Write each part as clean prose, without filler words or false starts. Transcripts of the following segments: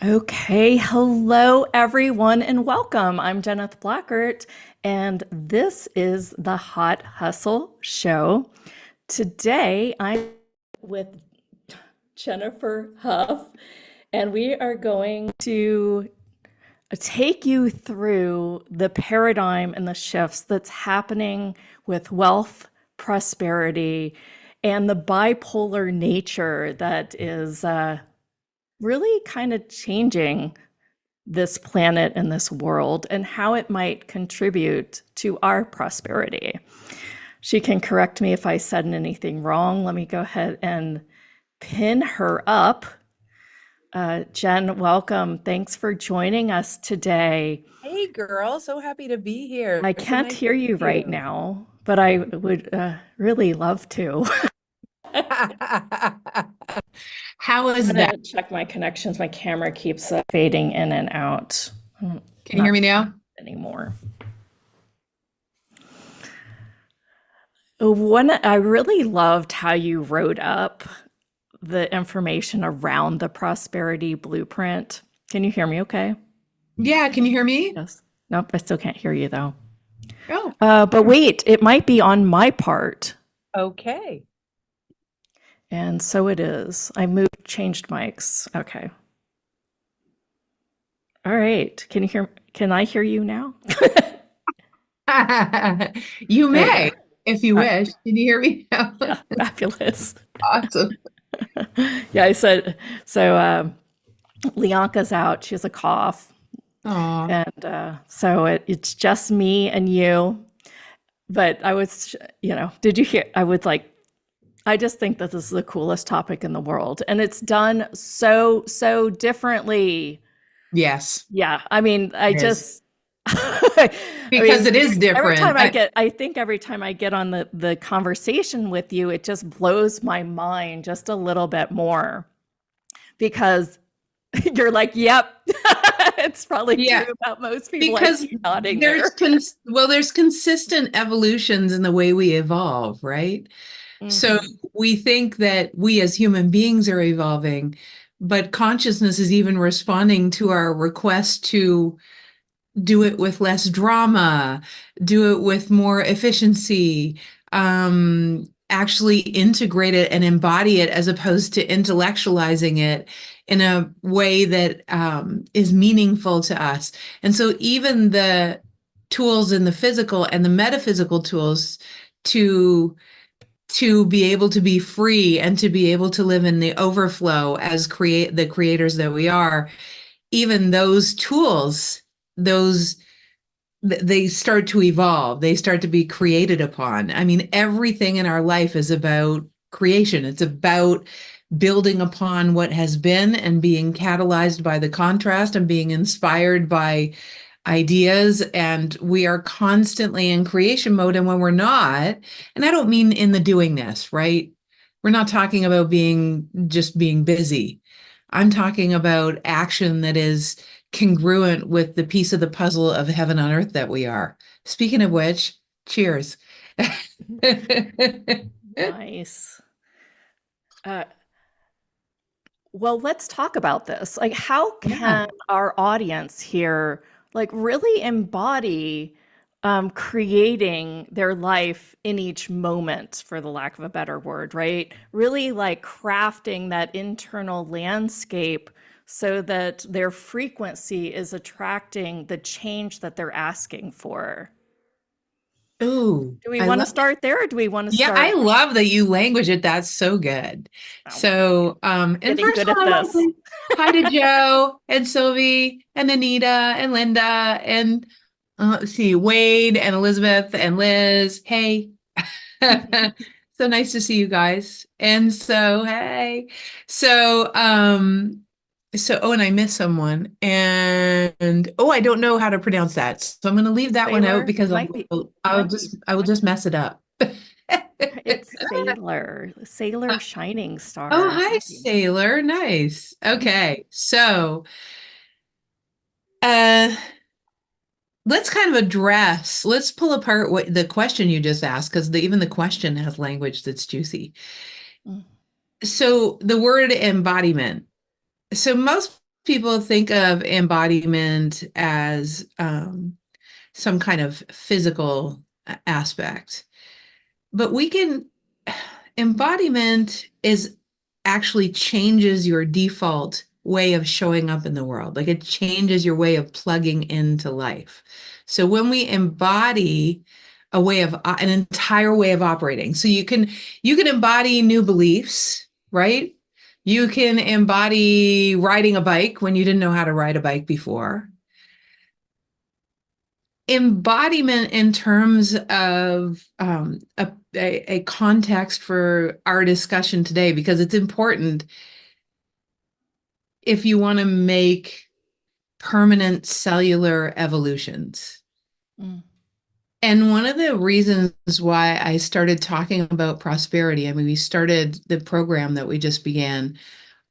Okay, hello everyone and welcome. I'm Jeneth Blackert and this is the Hot Hustle Show. Today I'm with Jennifer Hough and we are going to take you through the paradigm and the shifts that's happening with wealth, prosperity, and the bipolar nature that is really kind of changing this planet and this world and how it might contribute to our prosperity. She can correct me if I said anything wrong. Let me go ahead and pin her up. Jen, welcome. Thanks for joining us today. Hey girl, so happy to be here. I So can't nice to hear you meet right you. now, but I would really love to. How I'm is that? gonna check my connections. My camera keeps fading in and out. Can you hear Not me now? anymore. One, I really loved how you wrote up the information around the prosperity blueprint. Can you hear me okay? Yeah, can you hear me? Yes. Nope, I still can't hear you though. Oh, But wait, it might be on my part. okay. And so it is. I moved, changed mics. Okay. All right. Can I hear you now? You There we go. may, if you Uh, wish. Can you hear me now? yeah, fabulous. Awesome. Yeah, I said so. Lianka's out. She has a cough. Aw. And so it's just me and you. But I was, did you hear? I just think that this is the coolest topic in the world. And it's done so differently. Yes, Yeah. I mean, it is. I Because mean, it is different. I think every time I get on the conversation with you, it just blows my mind just a little bit more because you're like, yep, it's probably true Yeah, about most people. I because see you nodding there. there's consistent evolutions in the way we evolve, right? So Hmm. we think that we as human beings are evolving, but consciousness is even responding to our request to do it with less drama, do it with more efficiency, actually integrate it and embody it as opposed to intellectualizing it in a way that is meaningful to us. And so even the tools in the physical and the metaphysical tools to be able to be free and to be able to live in the overflow as create the creators that we are, even those tools, those they start to evolve, they start to be created upon. I mean, everything in our life is about creation. It's about building upon what has been and being catalyzed by the contrast and being inspired by ideas, and we are constantly in creation mode. And when we're not, and I don't mean in the doingness, right? We're not talking about being busy. I'm talking about action that is congruent with the piece of the puzzle of heaven on earth that we are. Speaking of which, cheers. Nice. Uh, well, let's talk about this. Like, how Yeah. can our audience here, like, really embody creating their life in each moment, for the lack of a better word, right? Really, like, crafting that internal landscape so that their frequency is attracting the change that they're asking for. Ooh, Do we I want to love. start there, or do we want to Yeah, I start? love that you language it. That's so good. Oh, So, and getting first good of all, at I want to this. say hi to Joe and Sylvie and Anita and Linda and let's see, Wade and Elizabeth and Liz. Hey. So nice to see you guys. And so, hey. So, oh, and I missed someone. And oh, I don't know how to pronounce that. So I'm going to leave that one out Sailor, because might be, I will just mess it up. it's Sailor, Sailor Shining Oh, Star. hi, Sailor. Nice. Okay. So, uh, let's kind of let's pull apart what the question you just asked, because even the question has language that's juicy. Mm. So, the word embodiment. So, most people think of embodiment as some kind of physical aspect, but we can, embodiment is actually changes your default way of showing up in the world. Like it changes your way of plugging into life. So when we embody a way of an entire way of operating, so you can embody new beliefs, right? You can embody riding a bike when you didn't know how to ride a bike before. Embodiment in terms of a context for our discussion today, because it's important if you want to make permanent cellular evolutions. Mm. And one of the reasons why I started talking about prosperity, I mean, we started the program that we just began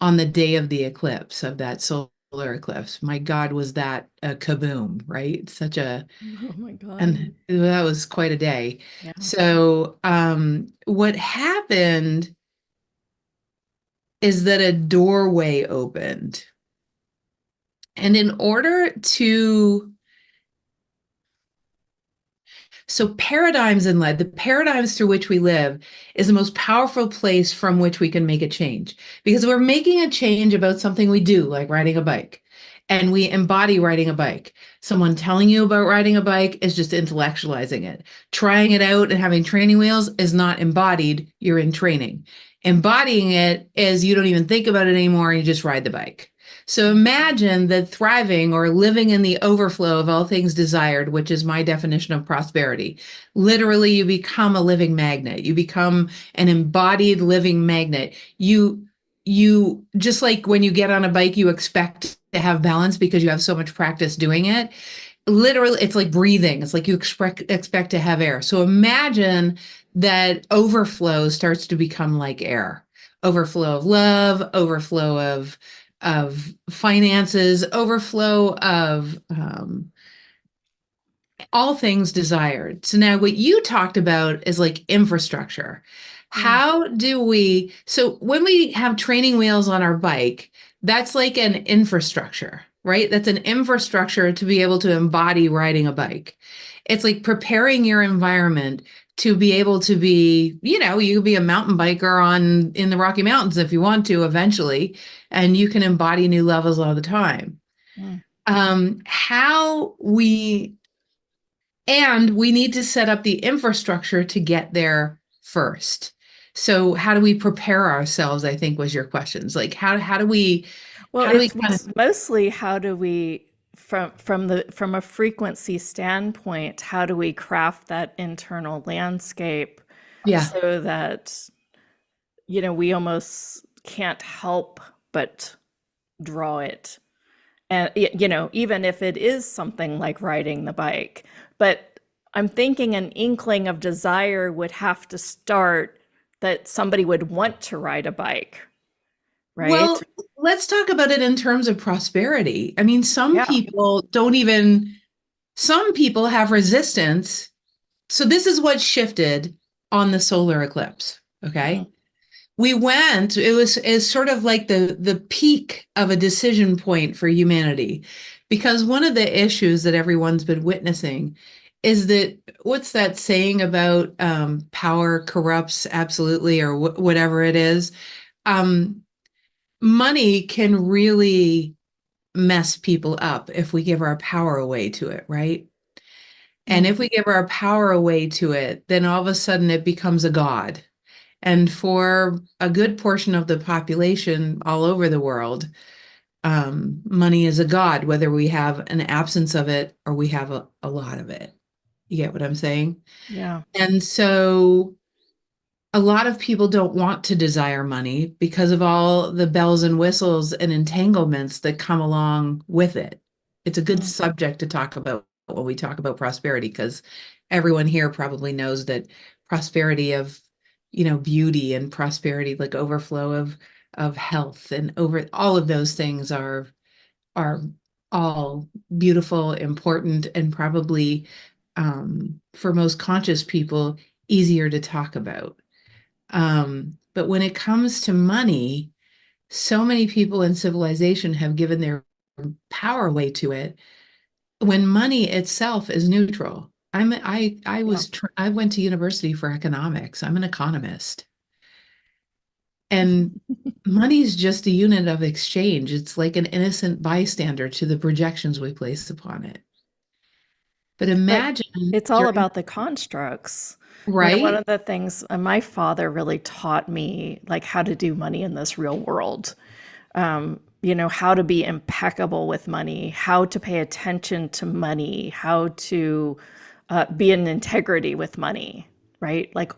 on the day of the eclipse, of that solar eclipse. My God, was that a kaboom, right? Such a, Oh my God. and that was quite a day. Yeah. So, what happened is that a doorway opened. And in order to So paradigms in life, the paradigms through which we live is the most powerful place from which we can make a change, because we're making a change about something we do, like riding a bike, and we embody riding a bike. Someone telling you about riding a bike is just intellectualizing it. Trying it out and having training wheels is not embodied, you're in training. Embodying it is you don't even think about it anymore, you just ride the bike. So imagine that thriving or living in the overflow of all things desired, which is my definition of prosperity. Literally, you become a living magnet. You become an embodied living magnet. You just like when you get on a bike, you expect to have balance because you have so much practice doing it. Literally, it's like breathing. It's like you expect to have air. So imagine that overflow starts to become like air. Overflow of love, overflow of finances, overflow of all things desired. So now what you talked about is like infrastructure. Mm. How do we, so when we have training wheels on our bike, that's like an infrastructure, right? That's an infrastructure to be able to embody riding a bike. It's like preparing your environment to be able to be, you could be a mountain biker on in the Rocky Mountains if you want to eventually, and you can embody new levels all the time. Mm. How we And we need to set up the infrastructure to get there first. So how do we prepare ourselves, I think was your questions. Like how do we Well, how do we it's kind of mostly how do we from a frequency standpoint, how do we craft that internal landscape yeah. so that we almost can't help but draw it. And even if it is something like riding the bike, but I'm thinking an inkling of desire would have to start that somebody would want to ride a bike, right? Well, let's talk about it in terms of prosperity. I mean, Yeah. some people have resistance. So this is what shifted on the solar eclipse, Mm. okay? It was sort of like the peak of a decision point for humanity, because one of the issues that everyone's been witnessing is that, what's that saying about power corrupts absolutely, or whatever it is. um, Money can really mess people up if we give our power away to it, right? And Mm. if we give our power away to it, then all of a sudden it becomes a god. And for a good portion of the population all over the world, money is a god, whether we have an absence of it or we have a lot of it. You get what I'm saying? Yeah. And so a lot of people don't want to desire money because of all the bells and whistles and entanglements that come along with it. It's a good Mm. subject to talk about when we talk about prosperity, because everyone here probably knows that prosperity of, beauty, and prosperity, like overflow of health, and over all of those things are all beautiful, important, and probably, for most conscious people, easier to talk about. But when it comes to money, So many people in civilization have given their power away to it when money itself is neutral. Yeah. I went to university for economics. I'm an economist. And money is just a unit of exchange. It's like an innocent bystander to the projections we place upon it. But But imagine it's all during, about the constructs. One right? of the things my father really taught me, like how to do money in this real world. How to be impeccable with money, how to pay attention to money, how to be in integrity with money, right? Like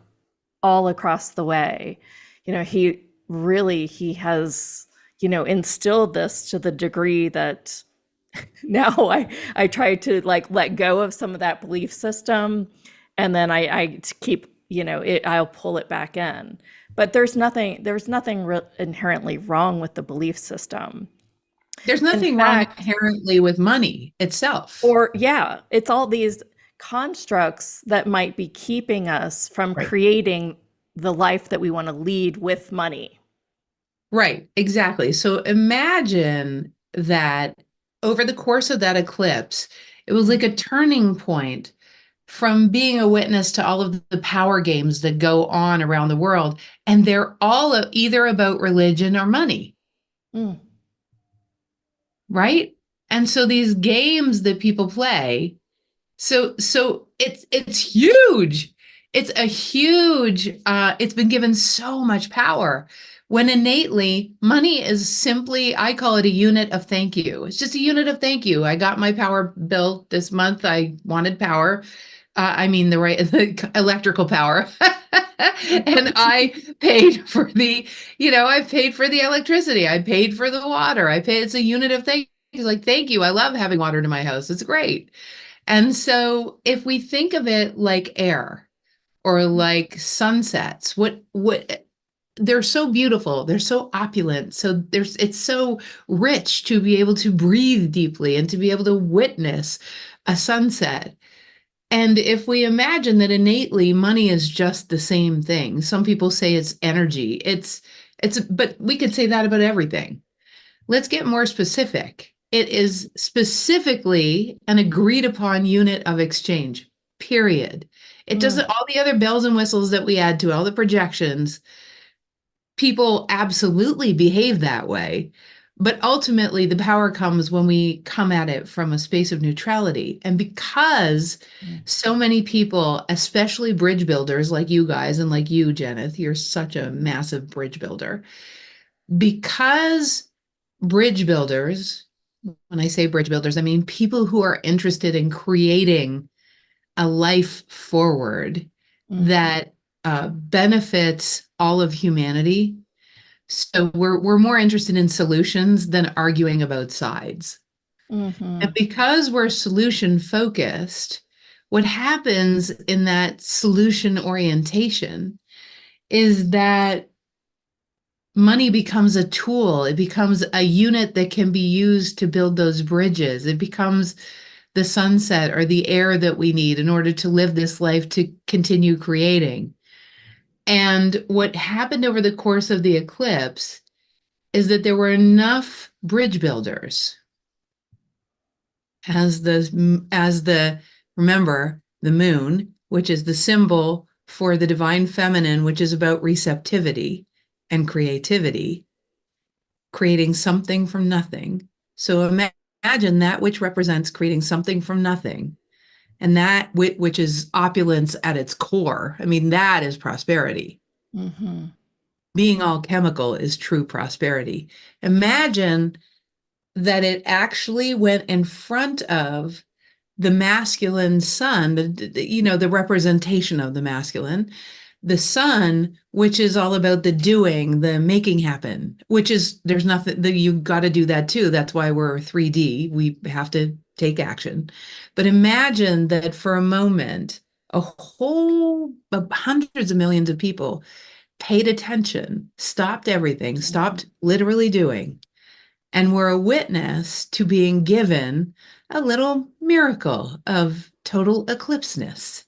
all across the way. He has, instilled this to the degree that now I try to like let go of some of that belief system, and then I keep, I'll pull it back in. But there's nothing inherently wrong with the belief system. There's In nothing wrong fact, inherently with money itself. or yeah, it's all these constructs that might be keeping us from Right. creating the life that we want to lead with money. Right, exactly. So imagine that over the course of that eclipse, it was like a turning point from being a witness to all of the power games that go on around the world. And they're all either about religion or money, Mm, right? And so these games that people play, so it's huge. It's a huge, it's been given so much power. When innately, money is simply, I call it a unit of thank you. It's just a unit of thank you. I got my power bill this month. I wanted power. I mean the electrical power. And I paid for I paid for the electricity. I paid for the water. It's a unit of thank you. Like, thank you. I love having water in my house. It's great. And so if we think of it like air or like sunsets, what they're so beautiful, they're so opulent. So it's so rich to be able to breathe deeply and to be able to witness a sunset. And if we imagine that innately money is just the same thing, some people say it's energy. But we could say that about everything. Let's get more specific. It is specifically an agreed upon unit of exchange, period. It mm, doesn't, all the other bells and whistles that we add to all the projections, people absolutely behave that way. But ultimately, the power comes when we come at it from a space of neutrality. And because mm, so many people, especially bridge builders like you guys and like you, Jeneth, you're such a massive bridge builder, because bridge builders, when I say bridge builders, I mean people who are interested in creating a life forward mm, that benefits all of humanity. So we're more interested in solutions than arguing about sides. And mhm, because we're solution focused, what happens in that solution orientation is that money becomes a tool. It becomes a unit that can be used to build those bridges. It becomes the sunset or the air that we need in order to live this life to continue creating. And what happened over the course of the eclipse is that there were enough bridge builders as the remember the moon, which is the symbol for the divine feminine, which is about receptivity and creativity, creating something from nothing. So imagine that which represents creating something from nothing, and that which is opulence at its core. I mean, that is prosperity. mhm, Being all chemical is true prosperity. Imagine that it actually went in front of the masculine sun, the representation of the masculine, the sun, which is all about the doing, the making happen, which is there's nothing that you got to do that too. That's why we're 3D. We have to take action. But imagine that for a moment, a whole hundreds of millions of people paid attention, stopped everything, mhm, stopped literally doing, and were a witness to being given a little miracle of total eclipseness,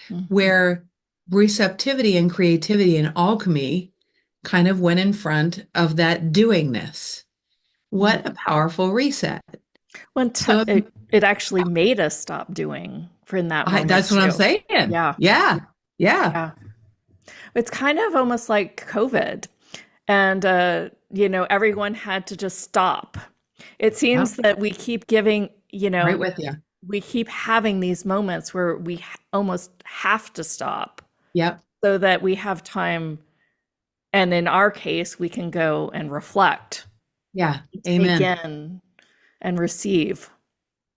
mhm, where receptivity and creativity and alchemy kind of went in front of that doingness. Mm. What a powerful reset. When So it actually made us stop doing for in that moment that's what I'm too. saying. Yeah, Yeah. Yeah. yeah. It's kind of almost like COVID. And, everyone had to just stop. It Yep. seems that we keep giving, Right with you. we keep having these moments where we almost have to stop Yep. so that we have time. And in our case, we can go and reflect, Yeah. take Amen. in, and receive.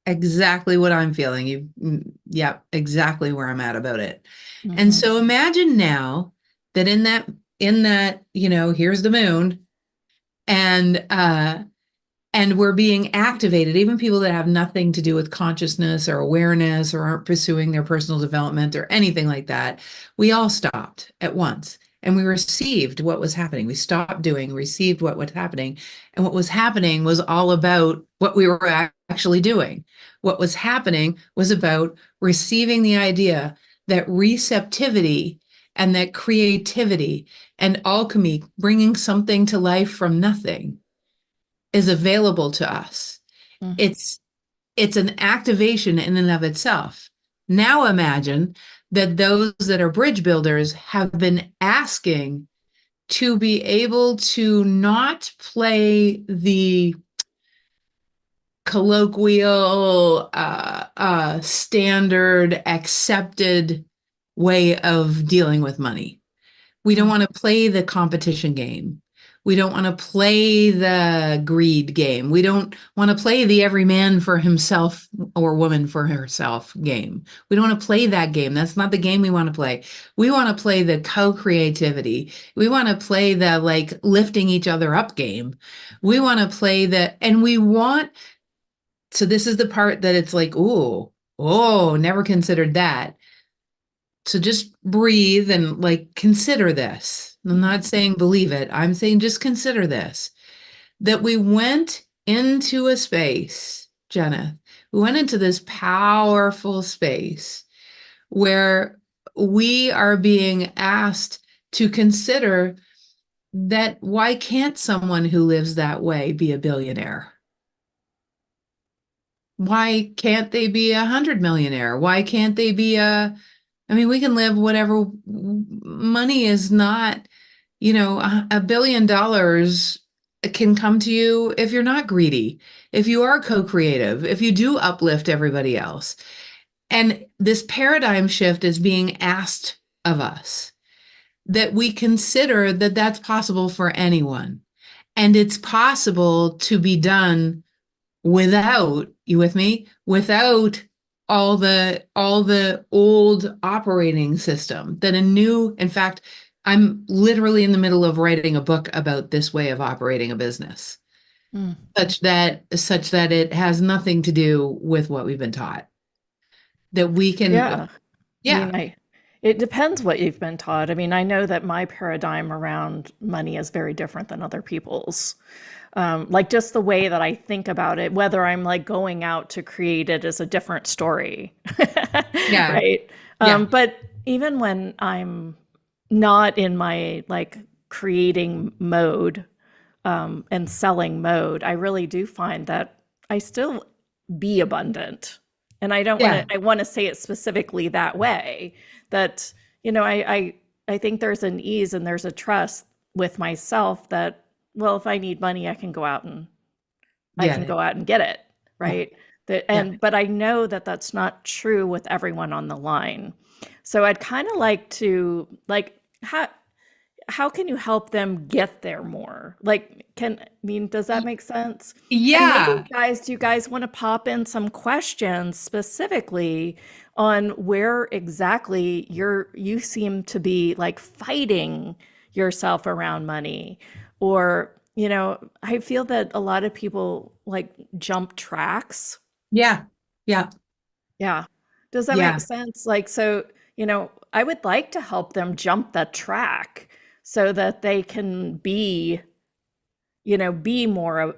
Exactly what I'm feeling. Yeah, exactly where I'm at about it. And Hmm. so imagine now that in that, here's the moon and we're being activated, even people that have nothing to do with consciousness or awareness or aren't pursuing their personal development or anything like that. We all stopped at once and we received what was happening. We stopped doing, received what was happening. And what was happening was all about what we were actually doing. What was happening was about receiving the idea that receptivity and that creativity and alchemy, bringing something to life from nothing, is available to us. Hmm. It's it's an activation in and of itself. Now imagine that those that are bridge builders have been asking to be able to not play the colloquial, standard, accepted way of dealing with money. We don't want to play the competition game. We don't want to play the greed game. We don't want to play the every man for himself or woman for herself game. We don't want to play that game. That's not the game we want to play. We want to play the co-creativity. We want to play the like lifting each other up game. We want to play the, and we want, so this is the part that it's like, oh, never considered that. So just breathe and like consider this. I'm Hmm. not saying believe it. I'm saying just consider this, that we went into a space, Jeneth. We went into this powerful space where we are being asked to consider that why can't someone who lives that way be a billionaire? Why can't they be 100 millionaire? Why can't they be I mean, we can live whatever. Money is not, $1 billion can come to you if you're not greedy, if you are co-creative, if you do uplift everybody else. And this paradigm shift is being asked of us, that we consider that that's possible for anyone. And it's possible to be done without, you with me, without all the old operating system, that a new, in fact, I'm literally in the middle of writing a book about this way of operating a business, Hmm. such that it has nothing to do with what we've been taught, that we can. Yeah. I Yeah. mean, it depends what you've been taught. I mean, I know that my paradigm around money is very different than other people's. Like just the way that I think about it, whether I'm like going out to create it is a different story, Yeah. right? Yeah. But even when I'm not in my like creating mode, and selling mode, I really do find that I still be abundant. And I don't want Yeah. to, I want to say it specifically that way, that, I think there's an ease and there's a trust with myself that, well, if I need money, I Get can it. go out and get it. Yeah. Right. That, Yeah. but I know that that's not true with everyone on the line. So I'd kind of like to like, how can you help them get there more? Like, I mean, does that make sense? And maybe Yeah. guys, do you guys want to pop in some questions specifically on where exactly you seem to be like fighting yourself around money? Or, I feel that a lot of people like jump tracks. Yeah. Yeah. Yeah. Does that make Yeah. sense? Like, so, I would like to help them jump that track so that they can be be more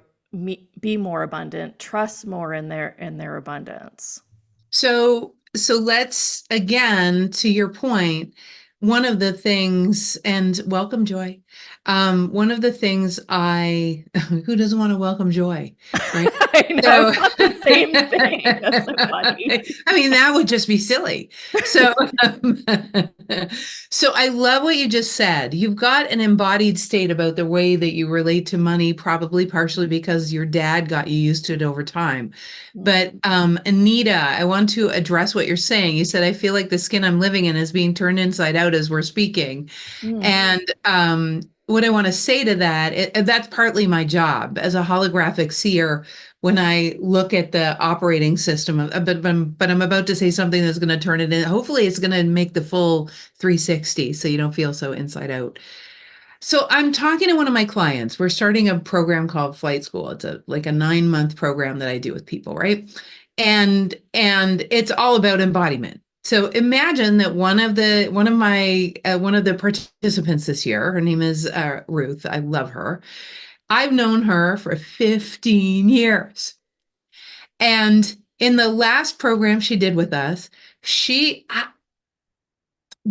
abundant, trust more in their abundance. So let's, again, to your point, one of the things, and welcome Joy. One of the things who doesn't want to welcome Joy, right? I know, I So, thought the same thing. That's so funny. I mean, that would just be silly. So, um, so I love what you just said. You've got an embodied state about the way that you relate to money, probably partially because your dad got you used to it over time. But Anita, I want to address what you're saying. You said, I feel like the skin I'm living in is being turned inside out as we're speaking. Mm, And what I want to say to that, that's partly my job as a holographic seer when I look at the operating system. But I'm about to say something that's going to turn it in. Hopefully, it's going to make the full 360 so you don't feel so inside out. So I'm talking to one of my clients. We're starting a program called Flight School. It's like a 9-month program that I do with people, right? And it's all about embodiment. So imagine that one of the participants this year, her name is Ruth. I love her. I've known her for 15 years. And in the last program she did with us,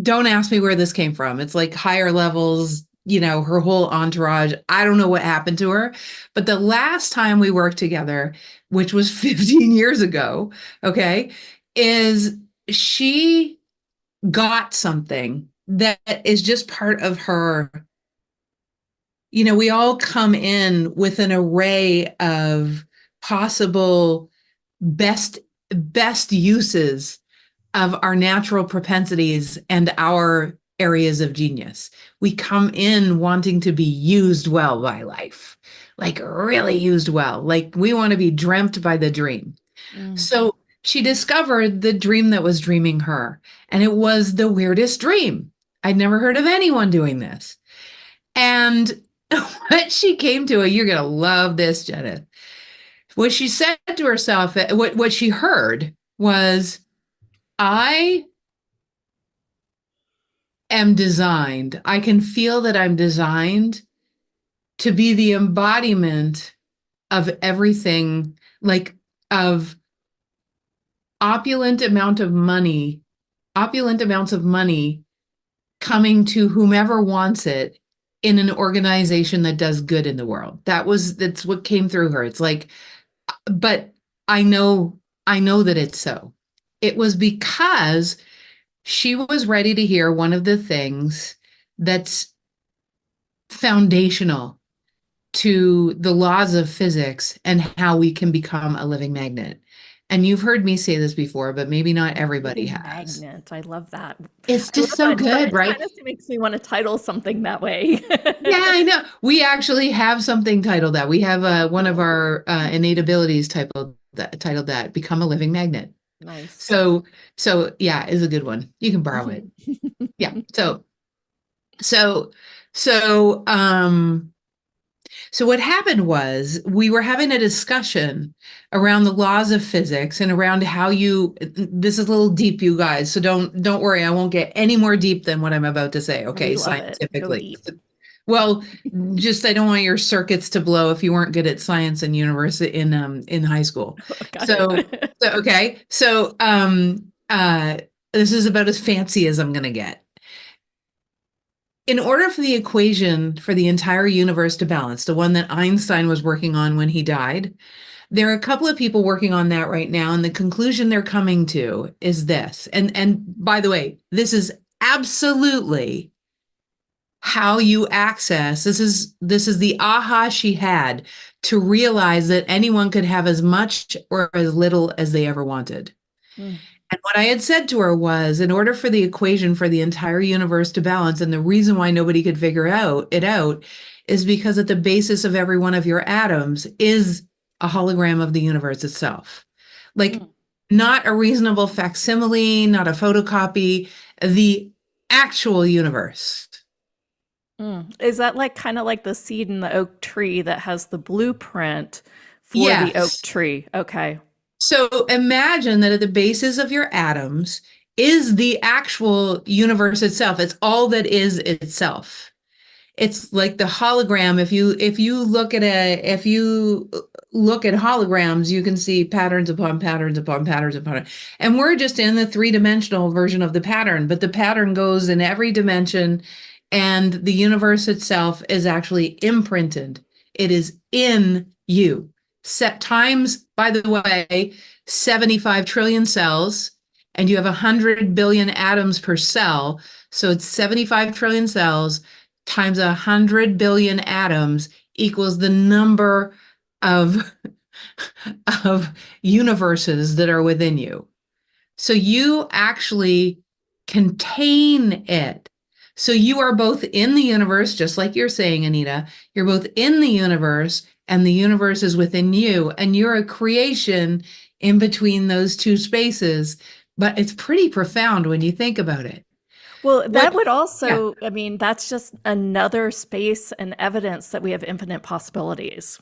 don't ask me where this came from. It's like higher levels, her whole entourage. I don't know what happened to her. But the last time we worked together, which was 15 years ago, okay, is she got something that is just part of her. We all come in with an array of possible best best uses of our natural propensities and our areas of genius. We come in wanting to be used well by life, like really used well, like we want to be dreamt by the dream. mm. So she discovered the dream that was dreaming her, and it was the weirdest dream. I'd never heard of anyone doing this. And what she came to, you're going to love this, Jeneth. What she said to herself, what she heard was, I am designed, I can feel that I'm designed to be the embodiment of everything, like of opulent amount of money, opulent amounts of money coming to whomever wants it in an organization that does good in the world. That's what came through her. It's like, but I know that it's so. It was because she was ready to hear one of the things that's foundational to the laws of physics and how we can become a living magnet. And you've heard me say this before, but maybe not everybody Living has. magnet. I love that. It's I love just so that. good, It right? kind of makes me want to title something that way. Yeah, I know. We actually have something titled that. We have one of our innate abilities titled that, Become a Living Magnet. Nice. So, so yeah, is a good one. You can borrow it. Yeah. So, so, um, so what happened was we were having a discussion around the laws of physics and around how this is a little deep, you guys. So don't worry. I won't get any more deep than what I'm about to say. We Okay. love it. Go Scientifically. deep. Well, just I don't want your circuits to blow if you weren't good at science in university in high school. Got So, it. so okay. This is about as fancy as I'm gonna get. In order for the equation for the entire universe to balance, the one that Einstein was working on when he died, there are a couple of people working on that right now, and the conclusion they're coming to is this. And by the way, this is absolutely how you access. This is the aha she had to realize that anyone could have as much or as little as they ever wanted. Mm, And what I had said to her was, in order for the equation for the entire universe to balance, and the reason why nobody could figure it out is because at the basis of every one of your atoms is a hologram of the universe itself. Like, mm, not a reasonable facsimile, not a photocopy, the actual universe. mm. Is that like kind of like the seed in the oak tree that has the blueprint for the oak Yes. tree? Okay. So imagine that at the basis of your atoms is the actual universe itself. It's all that is itself. It's like the hologram. If you look at holograms, you can see patterns upon patterns upon patterns upon. And we're just in the three-dimensional version of the pattern, but the pattern goes in every dimension, and the universe itself is actually imprinted. It is in you. Set times, by the way, 75 trillion cells, and you have 100 billion atoms per cell. So it's 75 trillion cells times 100 billion atoms equals the number of, of universes that are within you. So you actually contain it. So you are both in the universe, just like you're saying, Anita. You're both in the universe, and the universe is within you, and you're a creation in between those two spaces. But it's pretty profound when you think about it. Well, What? that would Yeah. also, I mean, that's just another space and evidence that we have infinite possibilities.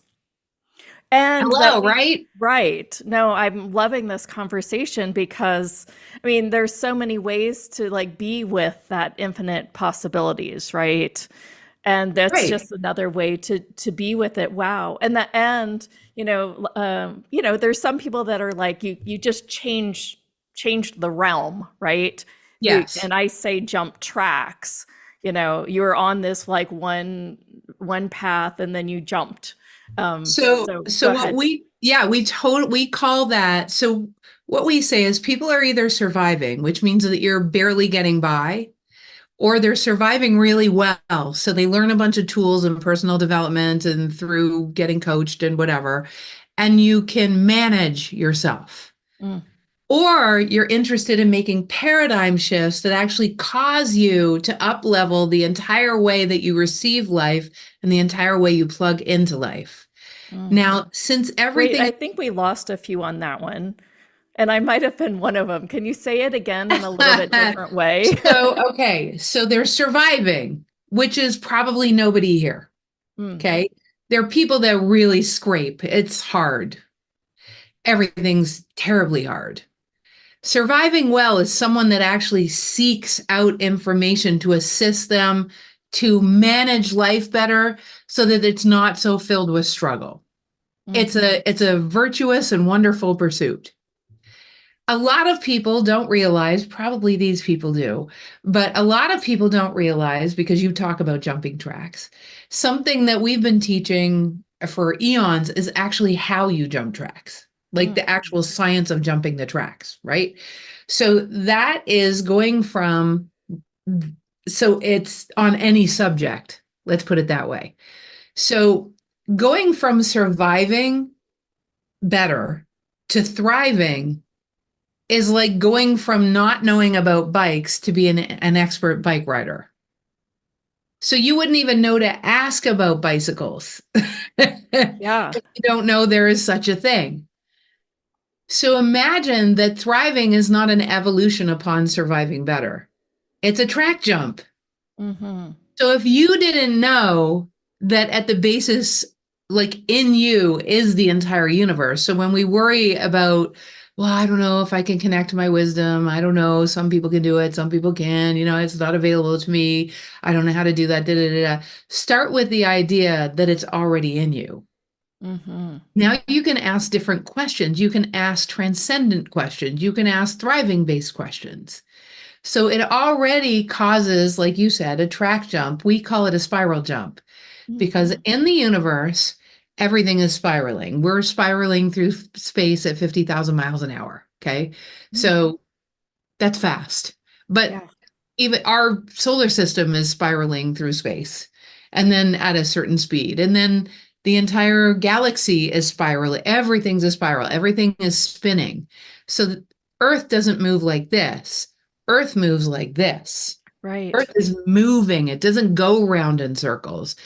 And that Hello, we, right? right. No, I'm loving this conversation because, I mean, there's so many ways to like be with that infinite possibilities, right? And that's Right. just another way to be with it. Wow. And the end, there's some people that are like, you just changed the realm, right? Yes. And I say jump tracks. You're on this like one path and then you jumped. So So go what ahead. we call that. So what we say is people are either surviving, which means that you're barely getting by, or they're surviving really well. So they learn a bunch of tools and personal development and through getting coached and whatever, and you can manage yourself. Mm, Or you're interested in making paradigm shifts that actually cause you to up level the entire way that you receive life and the entire way you plug into life. mm. Now, since Wait, everything I think we lost a few on that one. And I might have been one of them. Can you say it again in a little bit different way? so they're surviving, which is probably nobody here. Mm, Okay. There are people that really scrape. It's hard. Everything's terribly hard. Surviving well is someone that actually seeks out information to assist them to manage life better so that it's not so filled with struggle. mm, It's a virtuous and wonderful pursuit. A lot of people don't realize, probably these people do, but a lot of people don't realize, because you talk about jumping tracks, something that we've been teaching for eons is actually how you jump tracks, like mm, the actual science of jumping the tracks, right? So that is going from, so it's on any subject, let's put it that way. So going from surviving better to thriving is like going from not knowing about bikes to be an expert bike rider. So you wouldn't even know to ask about bicycles if yeah. you don't know there is such a thing. So imagine that thriving is not an evolution upon surviving better. It's a track jump. Hmm. So if you didn't know that at the basis, like in you, is the entire universe. So when we worry about, well, I don't know if I can connect to my wisdom. I don't know. Some people can do it. Some people can. It's not available to me. I don't know how to do that. Da, da, da, da. Start with the idea that it's already in you. Hmm. Now you can ask different questions. You can ask transcendent questions. You can ask thriving based questions. So it already causes, like you said, a track jump. We call it a spiral jump because Hmm. in the universe, everything is spiraling. We're spiraling through space at 50,000 miles an hour. Okay. So that's fast. But Yeah. even our solar system is spiraling through space and then at a certain speed. And then the entire galaxy is spiraling. Everything's a spiral, everything is spinning. So the Earth doesn't move like this. Earth moves like this. Right. Earth is moving, it doesn't go round in circles.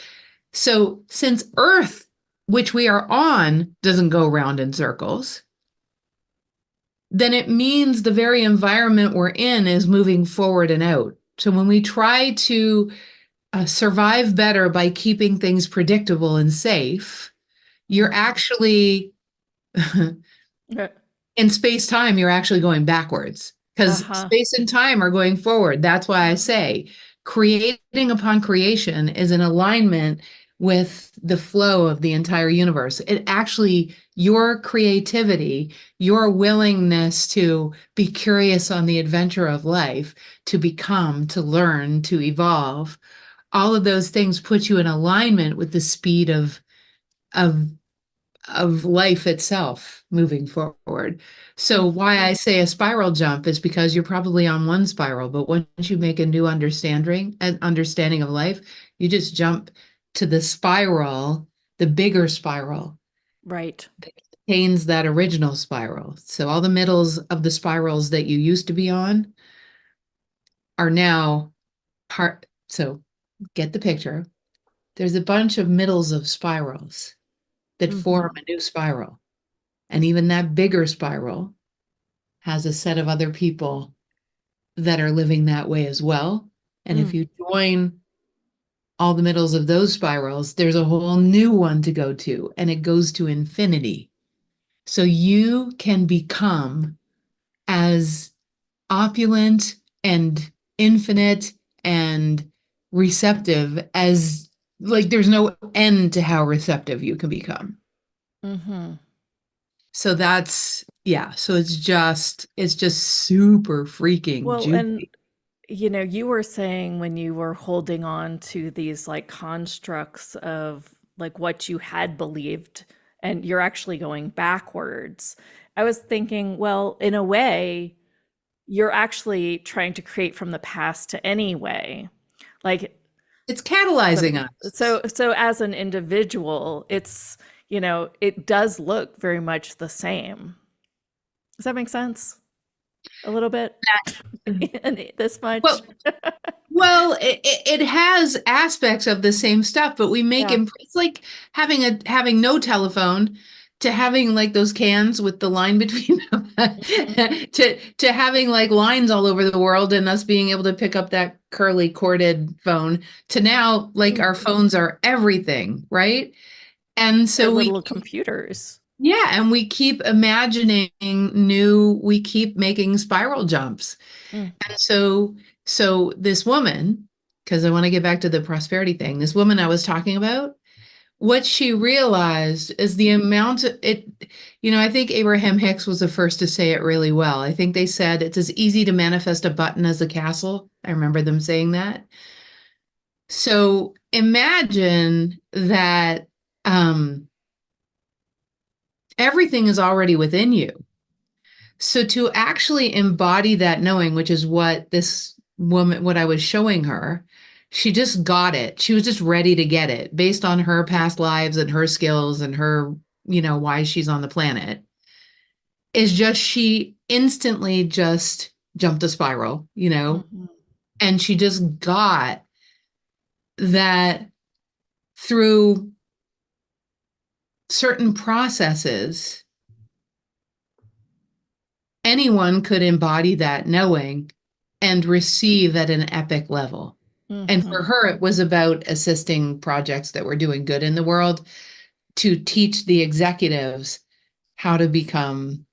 So, since Earth, which we are on, doesn't go round in circles, then it means the very environment we're in is moving forward and out. So, when we try to survive better by keeping things predictable and safe, you're Mm. actually in space time, you're actually going backwards because Uh-huh. space and time are going forward. That's why I say creating upon creation is in alignment with the flow of the entire universe. It actually, your creativity, your willingness to be curious on the adventure of life, to become, to learn, to evolve, all of those things put you in alignment with the speed of of life itself moving forward. So Mm. why I say a spiral jump is because you're probably on one spiral, but once you make a new understanding of life, you just jump to the spiral, the bigger spiral Right. that contains that original spiral. So all the middles of the spirals that you used to be on are now part. So get the picture. There's a bunch of middles of spirals that form Hmm. a new spiral. And even that bigger spiral has a set of other people that are living that way as well. And if Mm. you join all the middles of those spirals, there's a whole new one to go to, and it goes to infinity. So you can become as opulent and infinite and receptive as, like, there's no end to how receptive you can become. Hmm. So that's, yeah, so it's just super freaking Well, and juicy. you were saying when you were holding on to these like constructs of like what you had believed, and you're actually going backwards. I was thinking, well, in a way, you're actually trying to create from the past to anyway. Like, It's so, catalyzing us. so as an individual, it does look very much the same. Does that make sense? A little bit? This much? Well, it has aspects of the same stuff, but we make Yeah. it, it's like having no telephone to having like those cans with the line between them Mhm. to having like lines all over the world and us being able to pick up that curly corded phone to now like Mm. our phones are everything, right? And They're so little computers. yeah, and we keep we keep making spiral jumps. Mm. And so this woman, because I want to get back to the prosperity thing, this woman I was talking about, what she realized is the amount of it, I think Abraham Hicks was the first to say it really well. I think they said it's as easy to manifest a button as a castle. I remember them saying that. So imagine that everything is already within you. So to actually embody that knowing, which is what this woman, what I was showing her, she just got it. She was just ready to get it based on her past lives and her skills and her, why she's on the planet. Is just she instantly just jumped a spiral, Mhm. and she just got that through certain processes, anyone could embody that knowing and receive at an epic level. And for Mhm. her, it was about assisting projects that were doing good in the world to teach the executives how to become,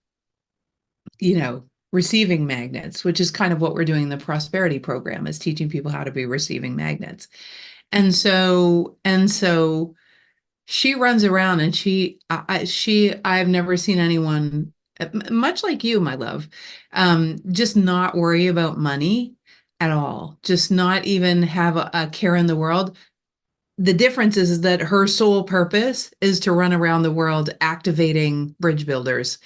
receiving magnets, which is kind of what we're doing in the prosperity program, is teaching people how to be receiving magnets. And so she runs around and I've never seen anyone much like you, my love, just not worry about money at all, just not even have a care in the world. The difference is that her sole purpose is to run around the world activating bridge builders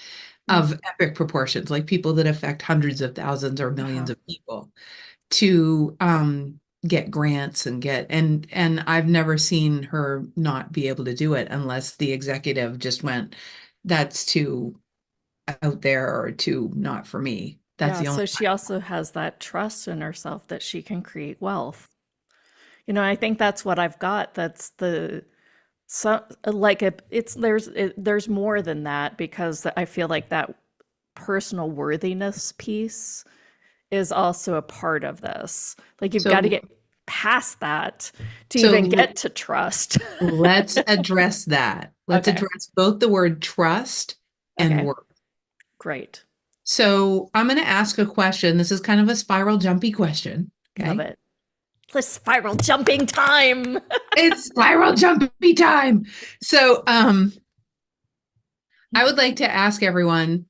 Mm. of epic proportions, like people that affect hundreds of thousands or millions Wow. of people, to get grants and and I've never seen her not be able to do it unless the executive just went, that's too out there or too not for me. That's Yeah, the only so she also has that trust in herself that she can create wealth. I think that's what I've got. That's the so like it's there's more than that, because I feel like that personal worthiness piece is also a part of this. Like you've got to so get past that to even so get to trust. let's address that. Let's Okay. address both the word trust and Okay. work. Great. So I'm going to ask a question. This is kind of a spiral jumpy question. Love Okay. it. The spiral jumping time. It's spiral jumpy time. So, I would like to ask everyone,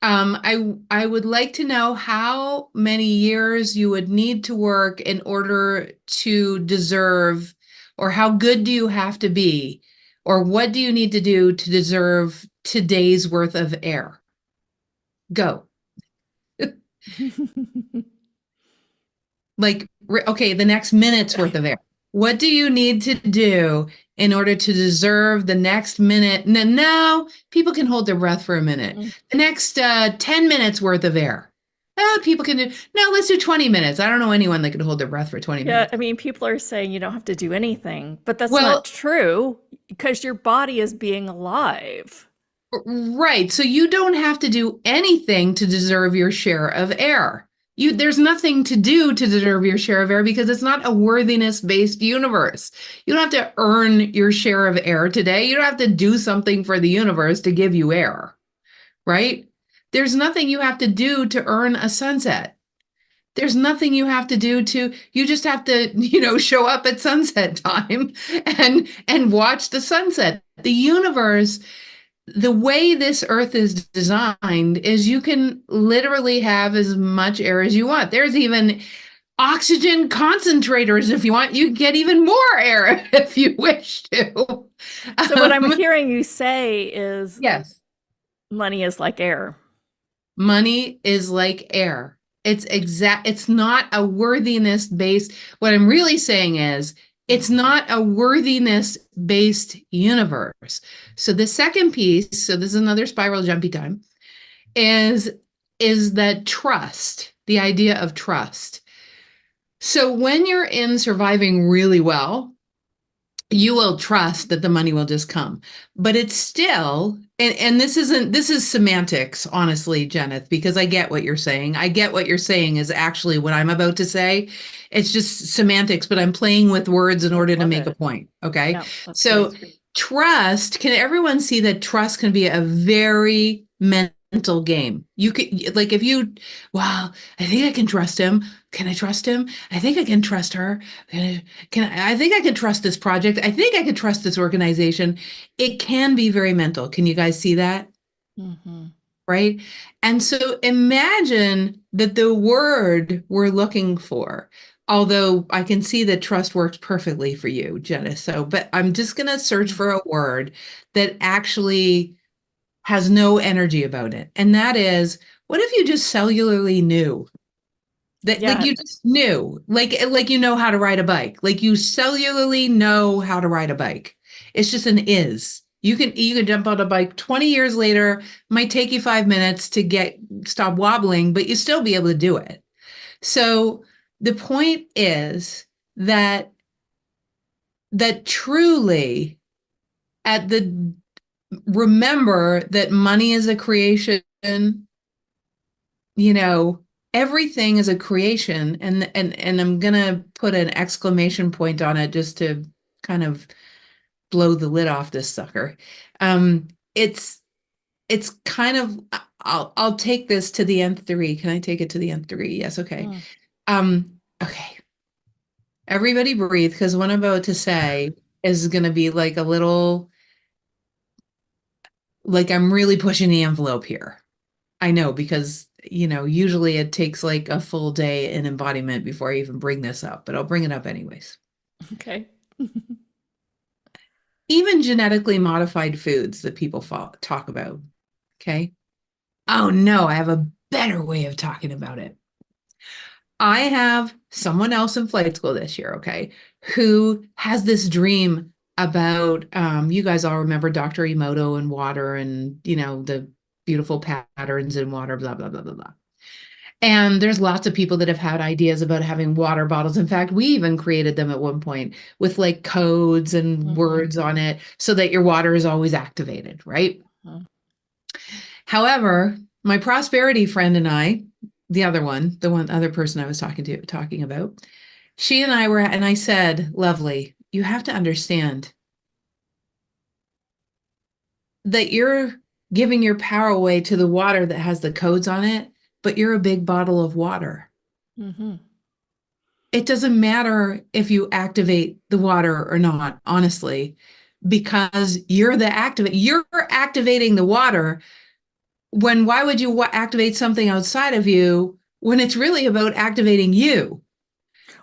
I would like to know how many years you would need to work in order to deserve, or how good do you have to be, or what do you need to do to deserve today's worth of air? Go. Like, okay, the next minute's worth of air. What do you need to do in order to deserve the next minute? No, no, people can hold their breath for a minute. The next 10 minutes worth of air. People can do, no, let's do 20 minutes. I don't know anyone that can hold their breath for 20 Yeah, minutes. I mean, people are saying you don't have to do anything, but that's not Well, true because your body is being alive. right. So you don't have to do anything to deserve your share of air. There's nothing to do to deserve your share of air because it's not a worthiness-based universe. You don't have to earn your share of air today. You don't have to do something for the universe to give you air, right? There's nothing you have to do to earn a sunset. There's nothing you have to do you just have to, show up at sunset time and watch the sunset. The universe, the way this earth is designed is you can literally have as much air as you want. There's even oxygen concentrators if you want. You get even more air if you wish to. So, what I'm hearing you say is Yes. money is like air. Money is like air. It's not a worthiness based. What I'm really saying is it's not a worthiness based universe. So the second piece, so this is another spiral jumpy time, is that trust, the idea of trust. So when you're in surviving really well, you will trust that the money will just come. But it's still, and this is semantics, honestly, Jeneth, because I get what you're saying. I get what you're saying is actually what I'm about to say. It's just semantics, but I'm playing with words in order to Love make a it. point. Okay. Yeah, that's So great. trust, can everyone see that trust can be a very mental game? You could, like, if you, wow, I think I can trust him. Can I trust him? I think I can trust her. I think I can trust this project. I think I can trust this organization. It can be very mental. Can you guys see that? Mm-hmm. Right? And so imagine that the word we're looking for, although I can see that trust works perfectly for you, Jenna. So, but I'm just going to search for a word that actually has no energy about it. And that is, what if you just cellularly knew? That, like, Yeah. you just knew, like you know how to ride a bike, like you cellularly know how to ride a bike. It's just an is. You can jump on a bike 20 years later, might take you 5 minutes to stop wobbling, but you still be able to do it. So the point is that truly at the remember that money is a creation, you know, everything is a creation, and I'm gonna put an exclamation point on it just to kind of blow the lid off this sucker. Um, it's kind of, I'll take this to the nth degree. Can I take it to the nth degree? Yes, okay. Mm. Okay. Everybody breathe, because what I'm about to say is gonna be like a little, like I'm really pushing the envelope here. I know, because, usually it takes like a full day in embodiment before I even bring this up, but I'll bring it up anyways. Okay. Even genetically modified foods that people talk about. Okay. Oh no, I have a better way of talking about it. I have someone else in flight school this year, okay, who has this dream about, you guys all remember Dr. Emoto and water, and, the beautiful patterns in water, blah, blah, blah, blah, blah. And there's lots of people that have had ideas about having water bottles. In fact, we even created them at one point with like codes and Mm-hmm. words on it so that your water is always activated, right? Mm-hmm. However, my prosperity friend and I, the one other person I was talking about, she and I were, and I said, lovely, you have to understand that you're giving your power away to the water that has the codes on it, but you're a big bottle of water. Mm-hmm. it doesn't matter if you activate the water or not, honestly, because you're activating the water. Why would you activate something outside of you when it's really about activating you?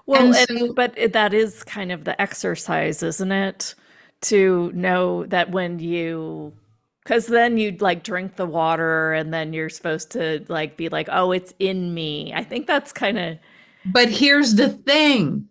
Well, And so, that is kind of the exercise, isn't it? To know that when you, because then you'd like drink the water and then you're supposed to like be like, oh, it's in me. I think that's kind of, but here's the thing.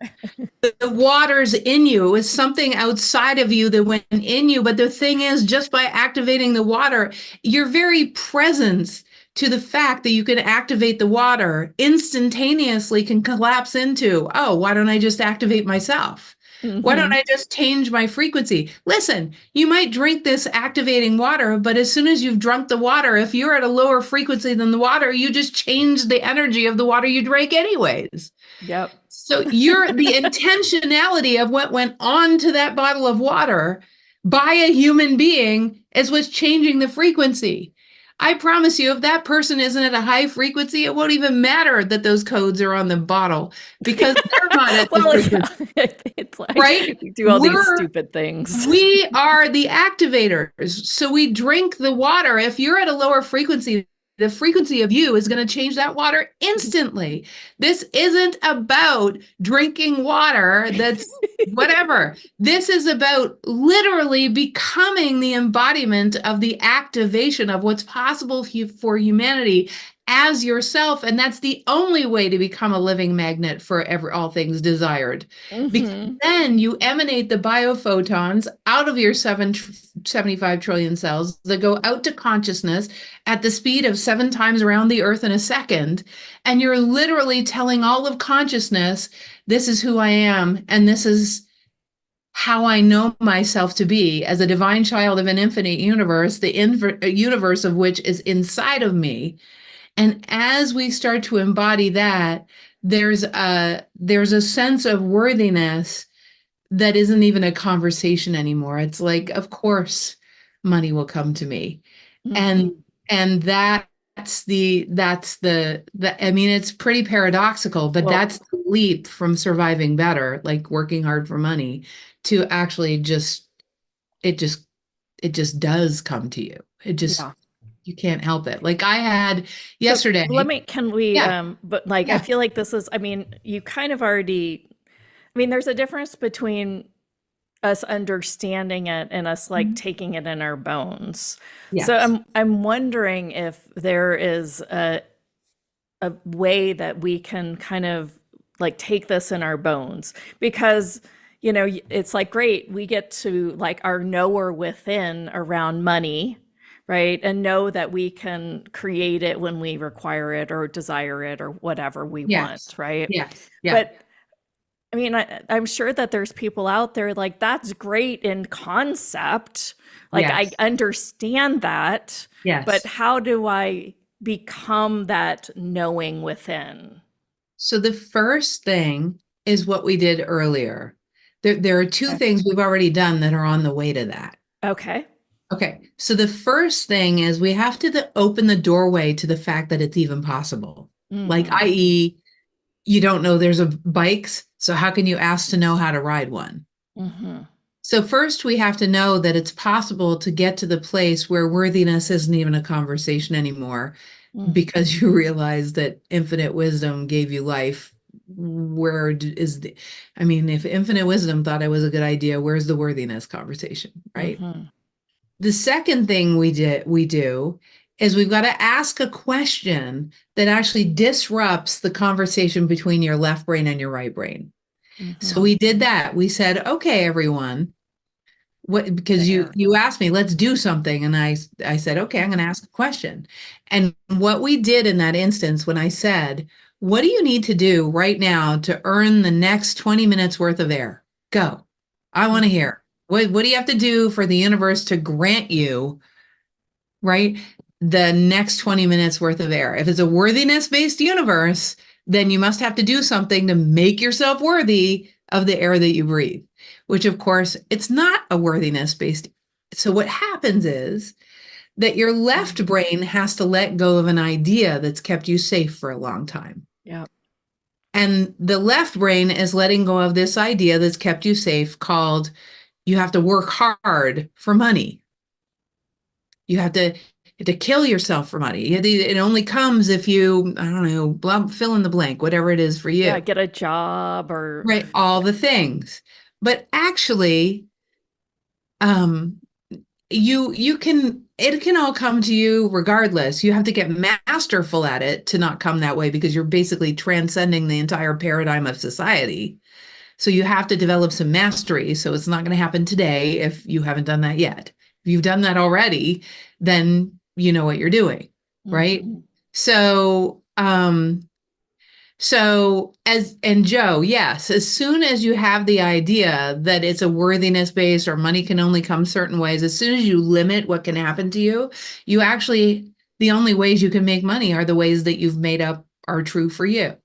The water's in you. It was something outside of you that went in you. But the thing is, just by activating the water, your very presence to the fact that you can activate the water instantaneously can collapse into, oh, why don't I just activate myself? Why don't hmm I just change my frequency? Listen, you might drink this activating water, but as soon as you've drunk the water, if you're at a lower frequency than the water, you just change the energy of the water you drank anyways. Yep. So the intentionality of what went on to that bottle of water by a human being is what's changing the frequency. I promise you, if that person isn't at a high frequency, it won't even matter that those codes are on the bottle because they're not at the Well, frequency, yeah, it's like right? we do all these We're stupid things. we are the activators. So we drink the water. If you're at a lower frequency, the frequency of you is going to change that water instantly. This isn't about drinking water that's whatever. This is about literally becoming the embodiment of the activation of what's possible for humanity as yourself. And that's the only way to become a living magnet for all things desired. Because hmm then you emanate the biophotons out of your 75 trillion cells that go out to consciousness at the speed of 7 times around the earth in a second. And you're literally telling all of consciousness, this is who I am, and this is how I know myself to be as a divine child of an infinite universe, the universe of which is inside of me. And as we start to embody that, there's a sense of worthiness that isn't even a conversation anymore. It's like, of course, money will come to me. And hmm and that's the I mean, it's pretty paradoxical, but Well, that's the leap from surviving better, like working hard for money, to actually it just it just does come to you. It just yeah. you can't help it. Like I had So yesterday. can we, Yeah, but like, I yeah. feel like this is, I mean, you kind of already, I mean, there's a difference between us understanding it and us like Mhm. taking it in our bones. So Yes. I'm wondering if there is a way that we can kind of like take this in our bones because it's like great we get to like our knower within around money, right, and know that we can create it when we require it or desire it or whatever we want, Yes. right? Yes. Yeah. But I mean, I'm sure that there's people out there like that's great in concept. Like I Yes. understand that, but Yes. how do I become that knowing within? So the first thing is what we did earlier. There are two Okay. things we've already done that are on the way to that. Okay. Okay. So the first thing is we have to open the doorway to the fact that it's even possible. Like, Mm-hmm. i.e., you don't know there's a bikes, so how can you ask to know how to ride one? Mm-hmm. So first we have to know that it's possible to get to the place where worthiness isn't even a conversation anymore because you realize that infinite wisdom gave you life. I mean, if infinite wisdom thought it was a good idea, where's the worthiness conversation, right? Mm-hmm. The second thing we do is we've got to ask a question that actually disrupts the conversation between your left brain and your right brain. So Mm-hmm. we did that. We said, okay, everyone, what, because you Fair. you asked me, let's do something, and I said, okay, I'm going to ask a question. And what we did in that instance, when I said, what do you need to do right now to earn the next 20 minutes worth of air? Go. I want to Mm-hmm. hear. What do you have to do for the universe to grant you, right, the next 20 minutes worth of air? If it's a worthiness based universe, then you must have to do something to make yourself worthy of the air that you breathe, which of course it's not a worthiness based. So what happens is that your left brain has to let go of an idea that's kept you safe for a long time. Yeah. And the left brain is letting go of this idea that's kept you safe called you have to work hard for money. You have to kill yourself for money. It only comes if you, I don't know, fill in the blank, whatever it is for Yeah, you, get a job or right? All the things. But actually, um, you can it can all come to you regardless. You have to get masterful at it to not come that way because you're basically transcending the entire paradigm of society. So you have to develop some mastery. So it's not going to happen today if you haven't done that yet. If you've done that already, then you know what you're doing, right? Mhm. So, and Joe, yes, as soon as you have the idea that it's a worthiness base or money can only come certain ways, as soon as you limit what can happen to you, you actually, the only ways you can make money are the ways that you've made up are true for you.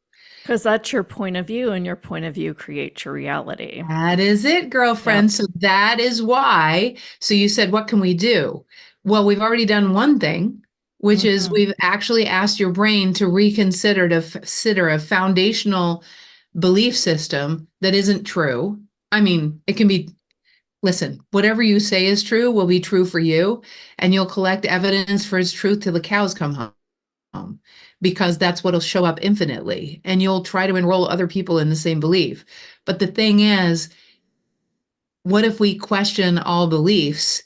Because that's your point of view, and your point of view creates your reality. That is it, girlfriend. Yep. So that is why. So you said, what can we do? Well, we've already done one thing, which is Mhm. we've actually asked your brain to reconsider, to consider a foundational belief system that isn't true. I mean, it can be, listen, whatever you say is true will be true for you, and you'll collect evidence for its truth till the cows come home, because that's what'll show up infinitely. And you'll try to enroll other people in the same belief. But the thing is, what if we question all beliefs?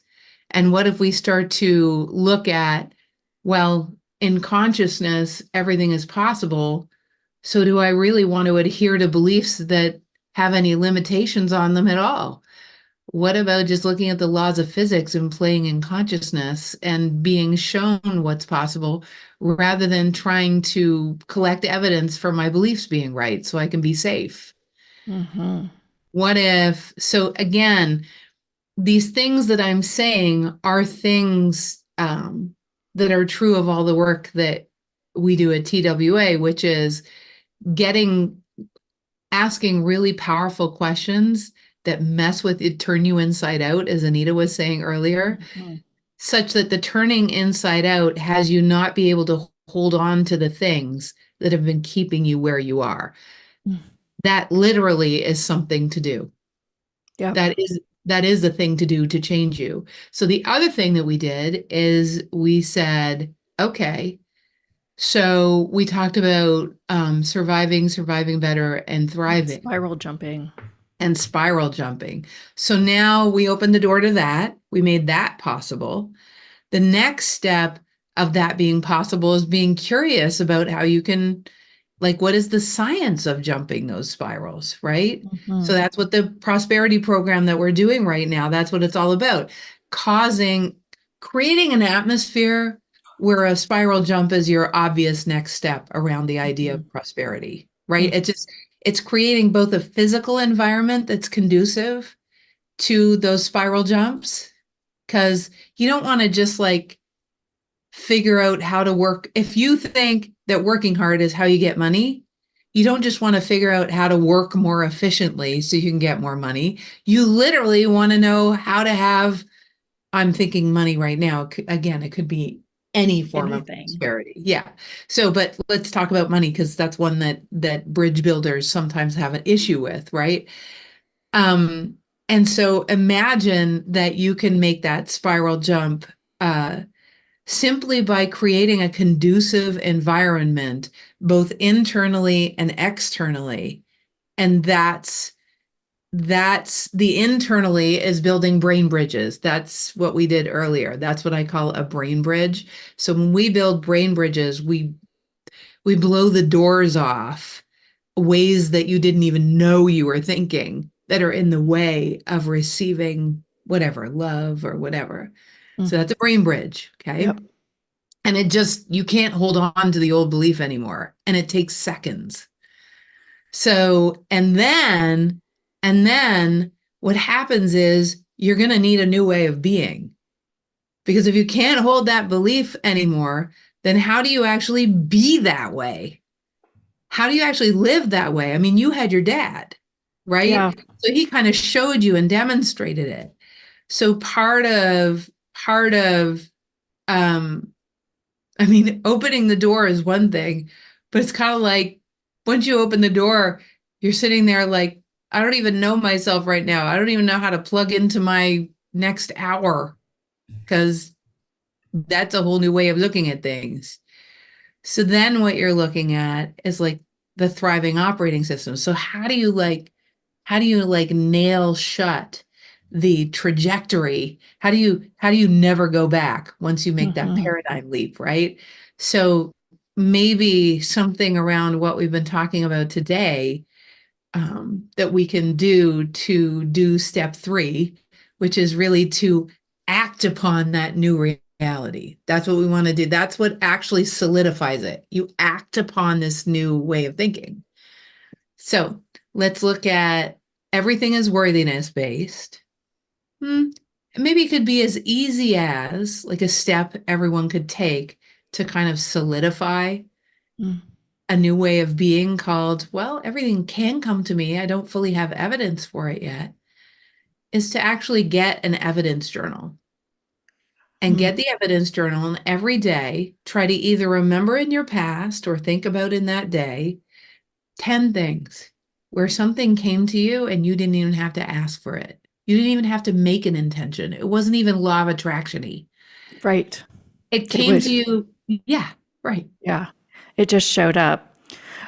And what if we start to look at, well, in consciousness, everything is possible. So do I really want to adhere to beliefs that have any limitations on them at all? What about just looking at the laws of physics and playing in consciousness and being shown what's possible rather than trying to collect evidence for my beliefs being right so I can be safe? Mhm. What if, so again, these things that I'm saying are things that are true of all the work that we do at TWA, which is getting asking really powerful questions that mess with it, turn you inside out, as Anita was saying earlier, Mhm. such that the turning inside out has you not be able to hold on to the things that have been keeping you where you are. That literally is something to do. Yep. That is the thing to do to change you. So the other thing that we did is we said, okay, so we talked about surviving better, and thriving, Spiral jumping. and spiral jumping. So now we opened the door to that. We made that possible. The next step of that being possible is being curious about how you can, like, what is the science of jumping those spirals, right? So Mhm. that's what the prosperity program that we're doing right now, that's what it's all about. Causing, creating an atmosphere where a spiral jump is your obvious next step around the idea Mhm. of prosperity, right? Mhm. It's creating both a physical environment that's conducive to those spiral jumps, because you don't want to just like figure out how to work. If you think that working hard is how you get money, you don't just want to figure out how to work more efficiently so you can get more money. You literally want to know how to have, I'm thinking money right now. Again, it could be any form of Anything. prosperity. Yeah. So, but let's talk about money because that's one that bridge builders sometimes have an issue with, right? Um, and so imagine that you can make that spiral jump uh, simply by creating a conducive environment, both internally and externally. And that's the internally is building brain bridges. That's what we did earlier. That's what I call a brain bridge. So when we build brain bridges, we blow the doors off ways that you didn't even know you were thinking that are in the way of receiving whatever, love or whatever. So Mhm. that's a brain bridge, okay? Yep. And it just, you can't hold on to the old belief anymore. And it takes seconds. So, and then what happens is you're going to need a new way of being. Because if you can't hold that belief anymore, then how do you actually be that way? How do you actually live that way? I mean, you had your dad, Yeah. right? So he kind of showed you and demonstrated it. So part of um I mean, opening the door is one thing, but it's kind of like once you open the door, you're sitting there like, I don't even know myself right now. I don't even know how to plug into my next hour because that's a whole new way of looking at things. So then what you're looking at is like the thriving operating system. So how do you nail shut the trajectory? How do you never go back once you make that Mhm. paradigm leap, right? So maybe something around what we've been talking about today, that we can do to do step three, which is really to act upon that new reality. That's what we want to do. That's what actually solidifies it. You act upon this new way of thinking. So let's look at everything is worthiness based. Hmm. Maybe it could be as easy as like a step everyone could take to kind of solidify Mm. a new way of being called, well, everything can come to me. I don't fully have evidence for it yet, is to actually get an evidence journal and Mm. get the evidence journal and every day try to either remember in your past or think about in that day 10 things where something came to you and you didn't even have to ask for it. You didn't even have to make an intention. It wasn't even law of attraction-y. Right. It It came was, to you. Yeah, right. yeah. It just showed up.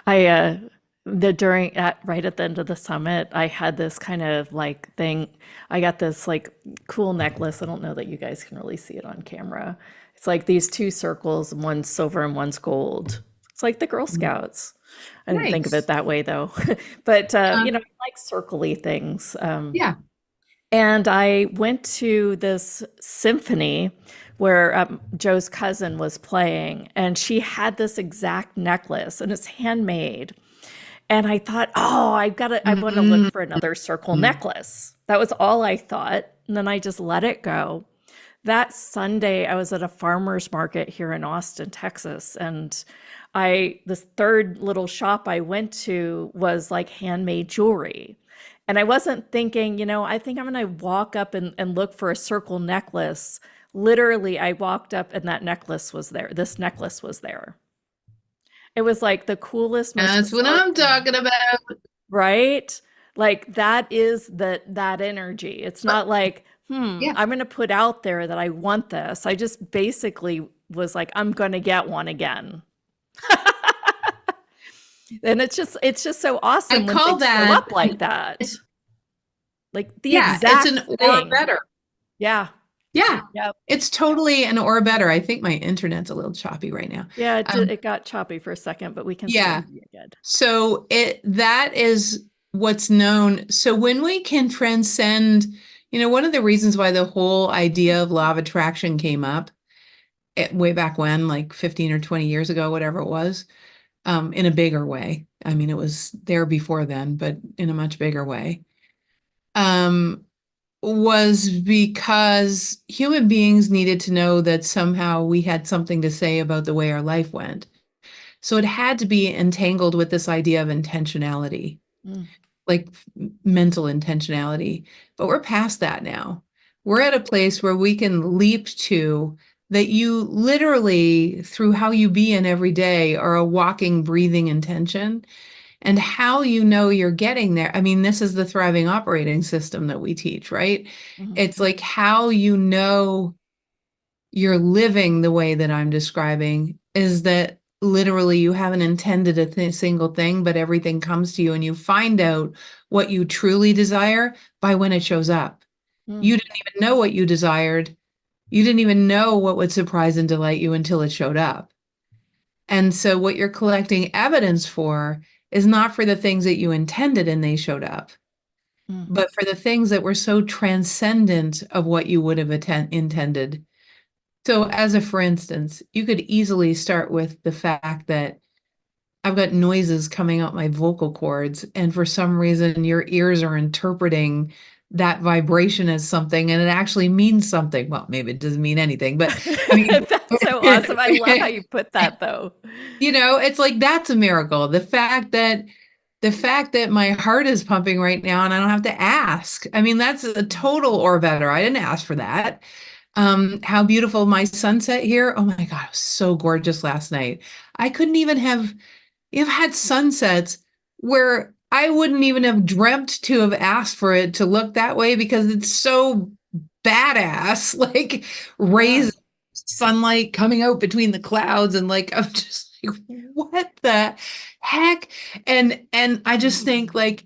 I the during at right at the end of the summit, I had this kind of like thing. I got this like cool necklace. I don't know that you guys can really see it on camera. It's like these two circles, one's silver and one's gold. It's like the Girl Scouts. I didn't think of it Nice. that way though. But Uh, I like circly things. yeah. And I went to this symphony where Joe's cousin was playing, and she had this exact necklace, and it's handmade. And I thought, oh, I want to look Mm. for another circle necklace. That was all I thought. And then I just let it go. That Sunday, I was at a farmer's market here in Austin, Texas, and this third little shop I went to was like handmade jewelry. And I wasn't thinking, I think I'm going to walk up and look for a circle necklace. Literally, I walked up and that necklace was there. This necklace was there. It was like the coolest, most That's what bizarre I'm thing, talking about. right? Like that is that energy. It's But not like, yeah, I'm going to put out there that I want this. I just basically was like, I'm going to get one again. And it's just so I awesome when call things show that, up like that. Like the yeah, it's exact an or thing. better. Yeah. Yeah, Yep. it's totally an or better. I think my internet's a little choppy right now. Yeah, Um, it got choppy for a second, but we can still yeah, hear you good. so that is what's known. So when we can transcend, one of the reasons why the whole idea of law of attraction came up way back when, like 15 or 20 years ago, whatever it was, in a bigger way. I mean, it was there before then, but in a much bigger way. Um, was because human beings needed to know that somehow we had something to say about the way our life went. So it had to be entangled with this idea of intentionality, Mm, like mental intentionality. But we're past that now. We're at a place where we can leap to that you literally, through how you be in every day, are a walking, breathing intention. And how you know you're getting there. I mean, this is the thriving operating system that we teach, right? mhm, It's like how you know you're living the way that I'm describing is that literally you haven't intended a single thing, but everything comes to you and you find out what you truly desire by when it shows up. mm, You didn't even know what you desired. You didn't even know what would surprise and delight you until it showed up. And so what you're collecting evidence for is not for the things that you intended and they showed up, mm, but for the things that were so transcendent of what you would have intended. So as a for instance, you could easily start with the fact that I've got noises coming out my vocal cords, and for some reason your ears are interpreting that vibration as something, and it actually means something. Well, maybe it doesn't mean anything, but I mean, That's so awesome. I love how you put that though. it's like that's a miracle. The fact that my heart is pumping right now and I don't have to ask. I mean, that's a total or better. I didn't ask for that. How beautiful my sunset here. Oh my God, it was so gorgeous last night. I couldn't even have, You've had sunsets where I wouldn't even have dreamt to have asked for it to look that way because it's so badass, like Yeah. rays of sunlight coming out between the clouds and like I'm just like, what the heck? And I just think like,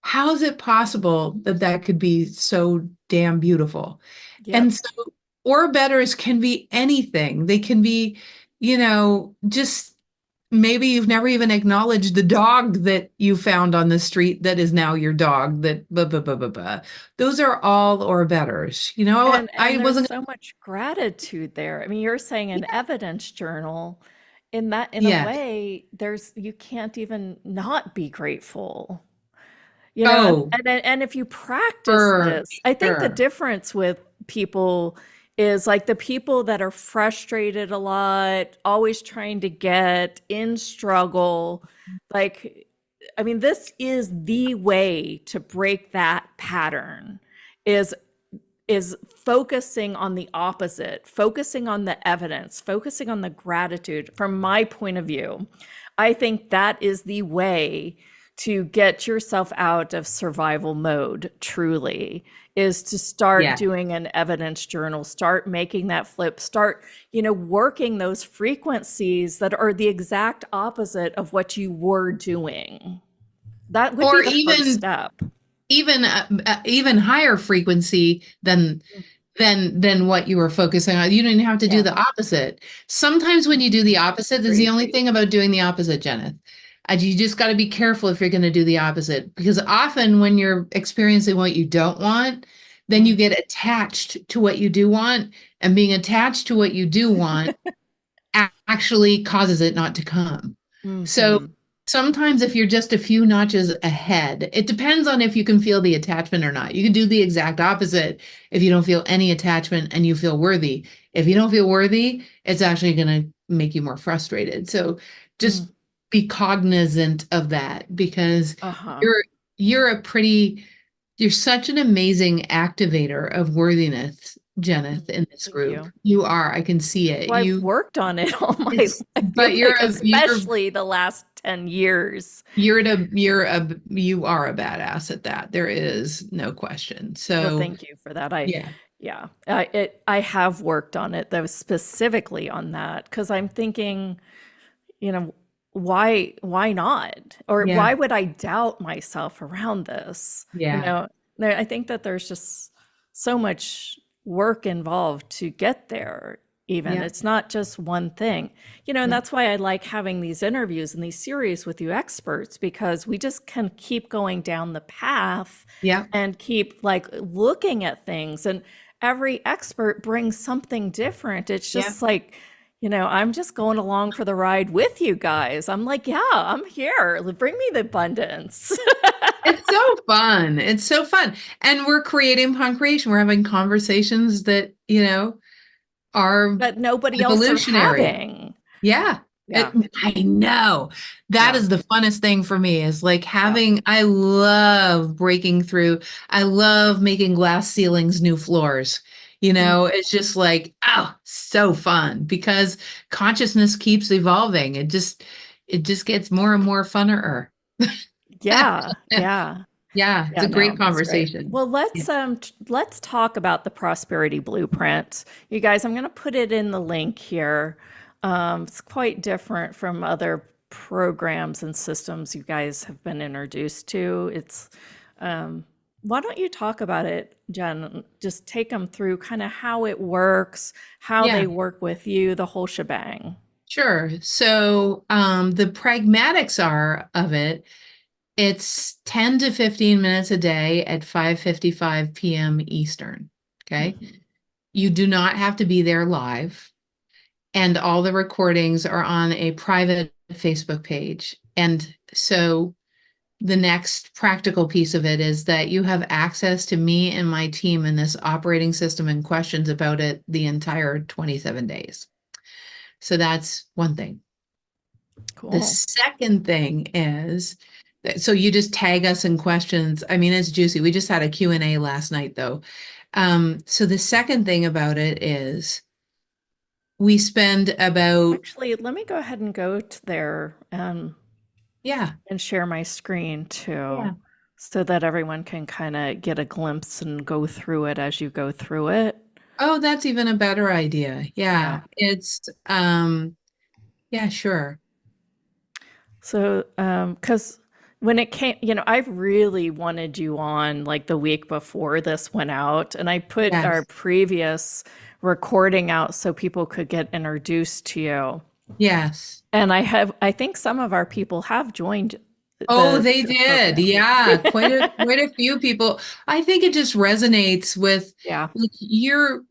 how is it possible that that could be so damn beautiful? And Yep. so orbiters can be anything. They can be, just maybe you've never even acknowledged the dog that you found on the street that is now your dog that blah, blah, blah, blah, blah. Those are all or betters. I And there's wasn't, so much gratitude there. I mean, you're saying an yeah. evidence journal in a Yes. way, there's you can't even not be grateful. Oh, And if you practice for this, I think the sure. difference with people is like the people that are frustrated a lot, always trying to get in struggle, like I mean, this is the way to break that pattern is is focusing on the opposite, focusing on the evidence, focusing on the gratitude. From my point of view, I think that is the way to get yourself out of survival mode, truly, is to start Yeah. doing an evidence journal, start making that flip, start, working those frequencies that are the exact opposite of what you were doing. That would be Or the first even step. even higher frequency than what you were focusing on. You don't even have to do Yeah. the opposite. Sometimes when you do the opposite, is the Great. only thing about doing the opposite, Jeneth. And you just got to be careful if you're going to do the opposite because often when you're experiencing what you don't want, then you Mm. get attached to what you do want, and being attached to what you do want actually causes it not to come. So Mhm. sometimes if you're just a few notches ahead, it depends on if you can feel the attachment or not. You can do the exact opposite if you don't feel any attachment and you feel worthy. If you don't feel worthy, it's actually going to make you more frustrated. So Mm. just be cognizant of that because Uh-huh. you're you're a pretty you're such an amazing activator of worthiness, Jeneth, Mm. in this Thank group. you. You are. I can see it. Well, I've worked on it all my life. It's, I feel but like, especially the last 10 years. you are a badass at that. There is no question. Well, So thank you for that. yeah, Yeah, I have worked on it though, specifically on that, because I'm thinking, you know, why not? Or yeah, why would I doubt myself around this? yeah, I think that there's just so much work involved to get there, even. yeah, It's not just one thing. And yeah, that's why I like having these interviews and these series with you experts, because we just can keep going down the path yeah. and keep like looking at things. And every expert brings something different. It's Yeah. just like, I'm just going along for the ride with you guys. I'm like, yeah, I'm here. Bring me the abundance. It's so fun. It's so fun. And we're creating puncreation. We're having conversations that, are That nobody else are evolutionary. having. Yeah. Yeah. I know. That Yeah. is the funnest thing for me is like Yeah. I love breaking through. I love making glass ceilings new floors. Mm. It's just like, oh, so fun because consciousness keeps evolving. It just gets more and more funner. Yeah. Yeah. Yeah, it's Yeah, a great no, that's great. conversation. Well, Yeah. let's talk about the prosperity blueprint. You guys, I'm going to put it in the link here. It's quite different from other programs and systems you guys have been introduced to. Why don't you talk about it, Jen? Just take them through kind of how it works, how Yeah. they work with you, the whole shebang. Sure. So the pragmatics are of it. It's 10 to 15 minutes a day at 5:55 p.m. Eastern. Okay. Mhm. You do not have to be there live, and all the recordings are on a private Facebook page. And so the next practical piece of it is that you have access to me and my team in this operating system and questions about it the entire 27 days. So that's one thing. The Cool. second thing is so you just tag us in questions. I mean, it's juicy. We just had a Q&A last night though. So the second thing about it is we spend about Actually, let me go ahead and go to there. Yeah. and share my screen too, Yeah. so that everyone can kind of get a glimpse and go through it as you go through it. Oh, that's even a better idea. Yeah. Yeah. Yeah, sure. So, because when it came, I really wanted you on like the week before this went out, and I put our Yes. previous recording out so people could get introduced to you. Yes. And I think some of our people have joined Oh, they the did. program. Yeah, quite a few people. I think it just resonates with Yeah. like your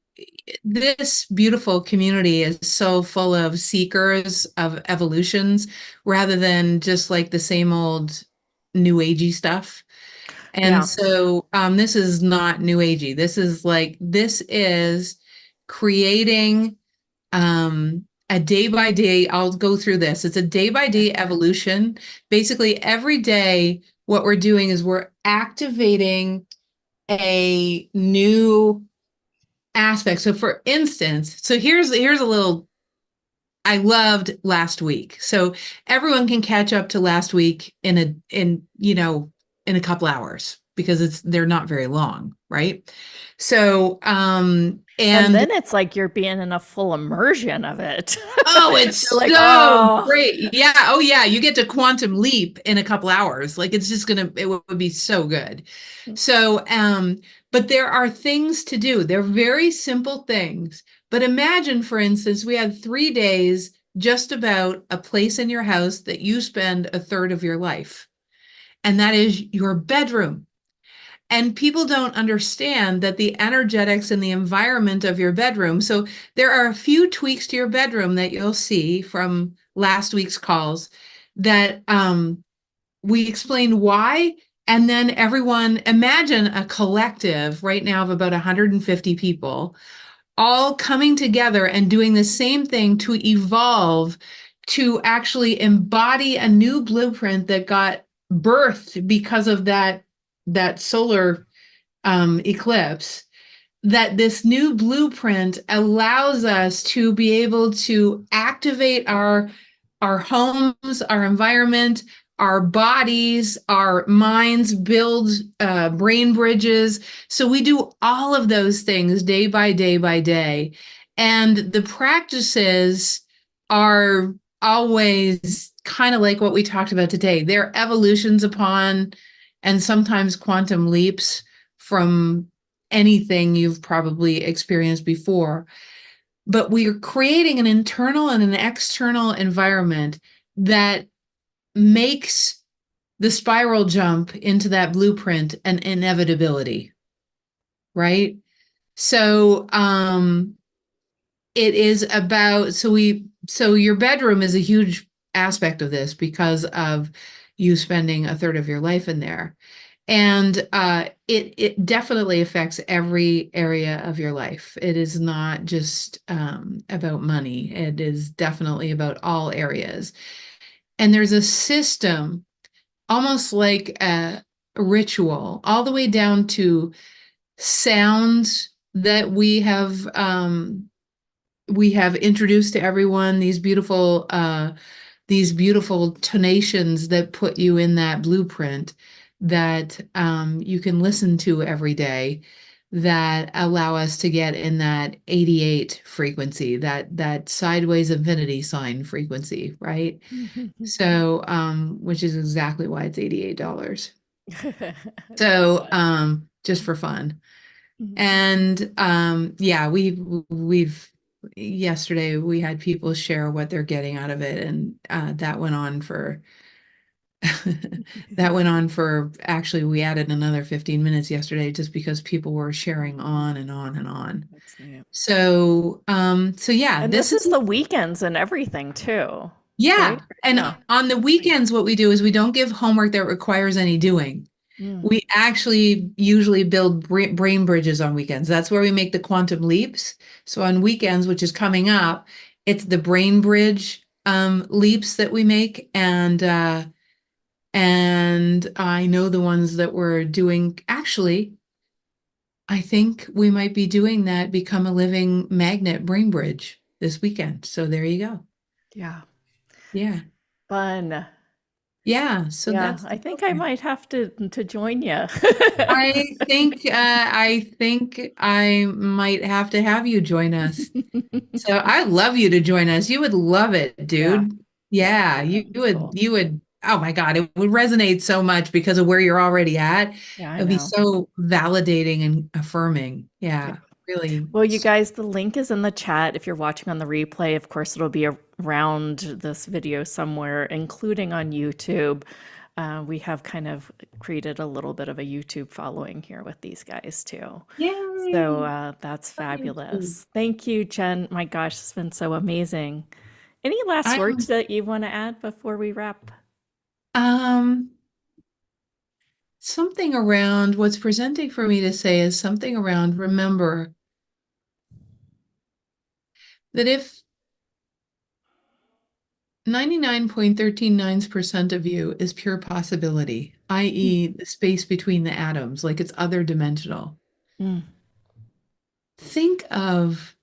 this beautiful community is so full of seekers of evolutions rather than just like the same old new agey stuff. And Yeah. so this is not new agey. This is creating a day by day. I'll go through this. It's a day by day evolution. Basically, every day, what we're doing is we're activating a new aspect. So for instance, so here's a little I loved last week. So everyone can catch up to last week in a couple hours because they're not very long, right? So And and then it's like you're being in a full immersion of it. oh, You're it's like, so oh, great. Yeah. Oh, yeah. You get to quantum leap in a couple hours. Like it would be so good. So, but there are things to do. They're very simple things. But imagine, for instance, we had 3 days just about a place in your house that you spend a third of your life, and that is your bedroom. And people don't understand that the energetics and the environment of your bedroom. So there are a few tweaks to your bedroom that you'll see from last week's calls that we explain why. And then everyone imagine a collective right now of about 150 people all coming together and doing the same thing to evolve to actually embody a new blueprint that got birthed because of that solar eclipse, that this new blueprint allows us to be able to activate our homes, our environment, our bodies, our minds, build brain bridges. So we do all of those things day by day by day. And the practices are always kind of like what we talked about today. They're evolutions upon and sometimes quantum leaps from anything you've probably experienced before. But we are creating an internal and an external environment that makes the spiral jump into that blueprint an inevitability, right? So it is about so your bedroom is a huge aspect of this because of you spending a third of your life in there. And it definitely affects every area of your life. It is not just about money. It is definitely about all areas. And there's a system, almost like a ritual, all the way down to sounds that we have introduced to everyone. These beautiful tonations that put you in that blueprint that you can listen to every day that allow us to get in that 88 frequency, that sideways infinity sign frequency, right? So, which is exactly why it's $88. That's So, fun. just for fun. Mhm. And yeah, we've yesterday we had people share what they're getting out of it, and that went on for that went on for actually we added another 15 minutes yesterday just because people were sharing on and on and on. That's neat. So so yeah, And this this is is the weekends and everything too, yeah. right? And Yeah. on the weekends, what we do is we don't give homework that requires any doing. Mm. We actually usually build brain bridges on weekends. That's where we make the quantum leaps. So on weekends, which is coming up, it's the brain bridge leaps that we make, and I know the ones that we're doing. Actually, I think we might be doing that become a living magnet brain bridge this weekend. So there you go. Yeah. Yeah. Fun. Yeah, so Yeah, that's I the think I program. might have to join you. I think I might have to have you join us. So I love you to join us. You would love it, Yeah, dude. yeah, Yeah, that's cool. you would, oh my God, it would resonate so much because of where you're already at. Yeah, It I would be know. so validating and affirming. Yeah. Yeah, really. Well, you guys, the link is in the chat. If you're watching on the replay, of course, it'll be around this video somewhere, including on YouTube. We have kind of created a little bit of a YouTube following here with these guys too. So Yay. that's Love you too. fabulous. Thank you, Jen. My gosh, it's been so amazing. Any last words I'm that you want to add before we wrap? um something around what's presenting for me to say is something around remember that if 99.139% of you is pure possibility, i.e., the space between the atoms, like it's other dimensional. Mm, Think of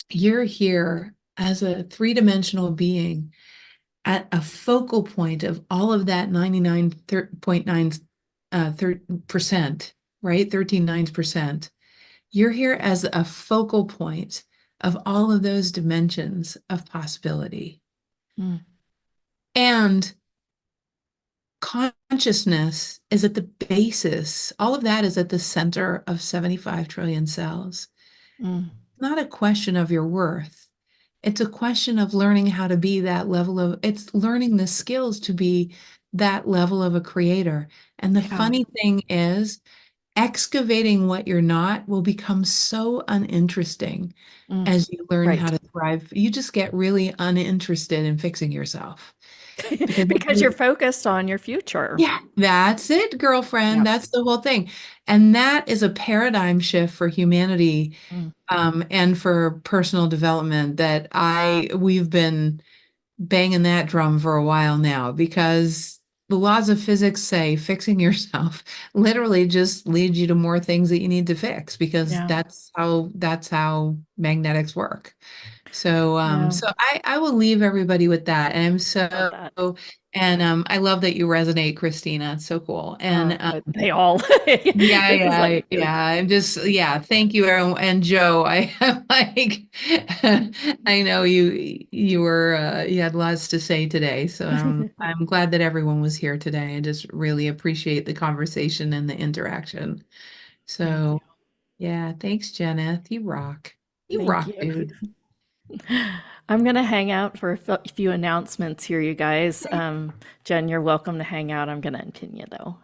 you're here as a three-dimensional being at a focal point of all of that 99.9 percent, right? 13.9%. You're here as a focal point of all of those dimensions of possibility. mm, And consciousness is at the basis, all of that is at the center of 75 trillion cells. mm. It's not a question of your worth. It's a question of learning how to be that level of, it's learning the skills to be that level of a creator. And the Yeah. funny thing is, excavating what you're not will become so uninteresting Mm. as you learn how Right. to thrive. You just get really uninterested in fixing yourself because Because you're focused on your future. yeah, that's it, girlfriend. Yep. That's the whole thing. And that is a paradigm shift for humanity, Mm. and for personal development that we've been banging that drum for a while now because the laws of physics say fixing yourself literally just leads you to more things that you need to fix because Yeah. that's how magnetics work. So, Yeah. I will leave everybody with that. And I'm Love so, that. and I love that you resonate, Christina. It's so cool. And But they all, yeah, this is yeah, like, yeah. I'm just, yeah. Thank you, Aaron and Joe. I am like, I know you were you had lots to say today. So I'm glad that everyone was here today. I just really appreciate the conversation and the interaction. thank you. So yeah, thanks, Jeneth. You rock. You Thank rock, you. dude. I'm going to hang out for a few announcements here, you guys. Jen, you're welcome to hang out. I'm going to continue though.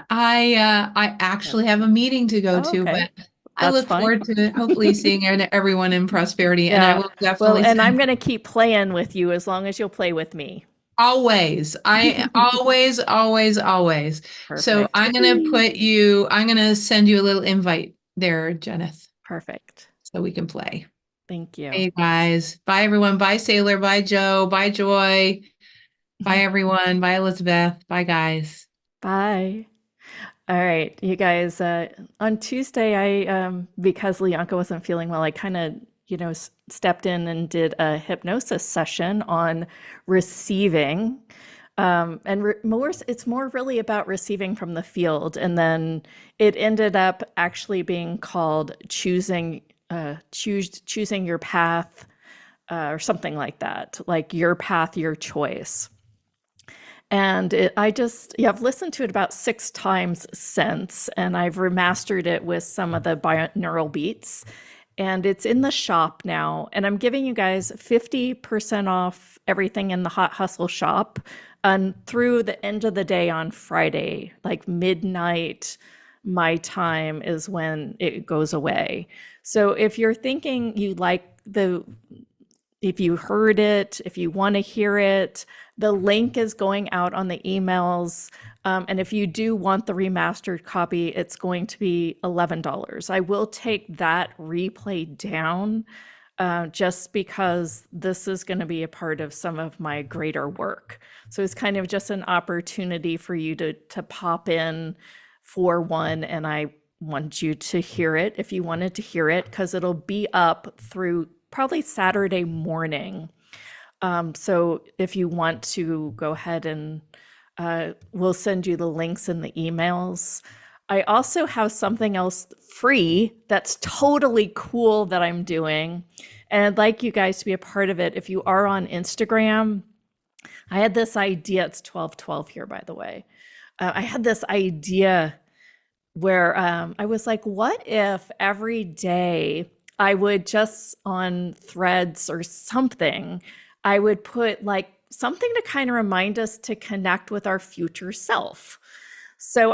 I Yep. actually have a meeting to go Oh, to, okay. but I That's look fine. forward to hopefully seeing everyone in prosperity, and I Yeah. will Well, definitely and I'm send going to keep playing with you as long as you'll play with me. always. I always, always, always. So Perfect. I'm gonna send you a little invite there, Jeneth, Perfect. so we can play. Thank you. Hey guys. Bye everyone. Bye Sailor. Bye Joe. Bye Joy. Bye everyone. Bye Elizabeth. Bye guys. Bye. All right, you guys. On Tuesday, because Lianka wasn't feeling well, I kind of, stepped in and did a hypnosis session on receiving. And it's more really about receiving from the field. And then it ended up actually being called choosing your path, or something like that, like your path, your choice. And yeah, I've listened to it about 6 times since, and I've remastered it with some of the binaural beats. And it's in the shop now. And I'm giving you guys 50% off everything in the Hot Hustle shop through the end of the day on Friday, like midnight. My time is when it goes away. So if you're thinking you like if you heard it, if you want to hear it, the link is going out on the emails. And if you do want the remastered copy, it's going to be $11. I will take that replay down just because this is going to be a part of some of my greater work. So it's kind of just an opportunity for you to pop in for one, and I want you to hear it if you wanted to hear it, because it'll be up through probably Saturday morning. So if you want to go ahead and we'll send you the links in the emails. I also have something else free that's totally cool that I'm doing. And I'd like you guys to be a part of it. If you are on Instagram, I had this idea. It's 12:12 here, by the way. I had this idea where I was like, what if every day I would just on threads or something, I would put like something to kind of remind us to connect with our future self. So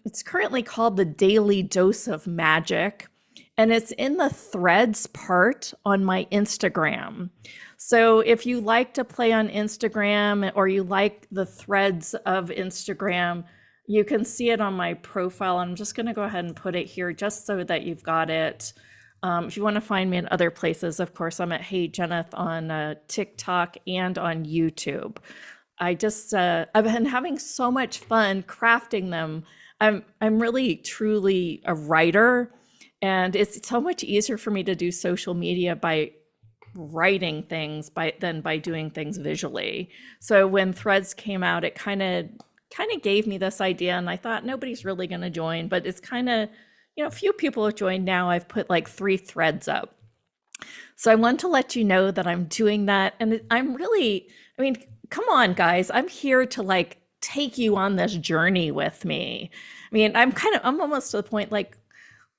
it's currently called the Daily Dose of Magic, and it's in the threads part on my Instagram. So if you like to play on Instagram or you like the threads of Instagram, you can see it on my profile. I'm just going to go ahead and put it here just so that you've got it. If you want to find me in other places, of course, I'm at Hey Jeneth on TikTok and on YouTube. I've been having so much fun crafting them. I'm really truly a writer, and it's so much easier for me to do social media by writing things than by doing things visually. So when Threads came out, it kind of gave me this idea, and I thought nobody's really going to join, but it's kind of, a few people have joined now. I've put like 3 threads up. So I want to let you know that I'm doing that. And I'm really, I mean, come on, guys. I'm here to like take you on this journey with me. I mean, I'm almost to the point like,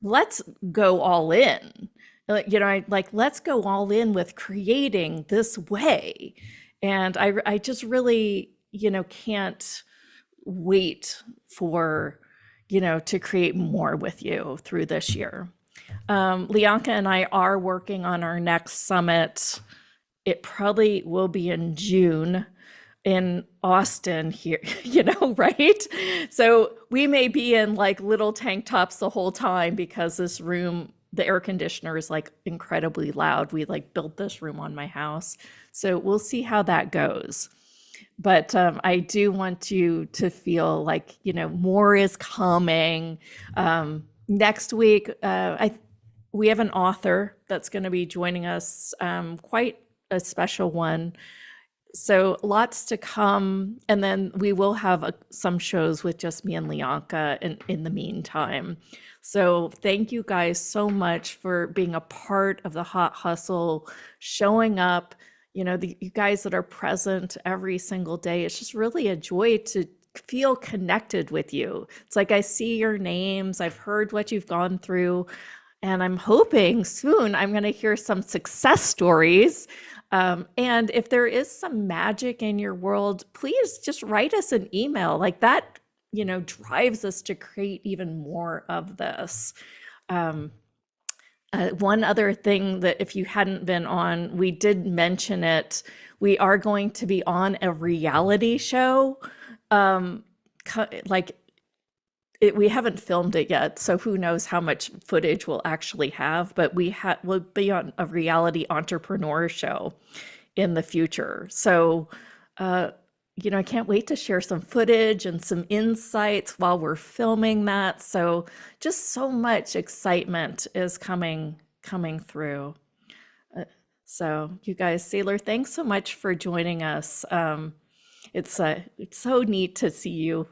let's go all in. Let's go all in with creating this way. And I just really, can't wait for, to create more with you through this year. Lianka and I are working on our next summit. It probably will be in June in Austin here, right? So we may be in like little tank tops the whole time because this room, the air conditioner is like incredibly loud. We like built this room on my house. So we'll see how that goes. But I do want you to feel like, more is coming. Next week, we have an author that's going to be joining us, quite a special one. So lots to come. And then we will have some shows with just me and Lianka in the meantime. So thank you guys so much for being a part of the Hot Hustle, showing up, you guys that are present every single day. It's just really a joy to feel connected with you. It's like I see your names, I've heard what you've gone through, and I'm hoping soon I'm going to hear some success stories. And if there is some magic in your world, please just write us an email. Like that, drives us to create even more of this. One other thing that if you hadn't been on, we did mention it. We are going to be on a reality show. Like we haven't filmed it yet, so who knows how much footage we'll actually have, but we'll be on a reality entrepreneur show in the future. So, I can't wait to share some footage and some insights while we're filming that. So just so much excitement is coming through. So you guys, Sailor, thanks so much for joining us. It's so neat to see you.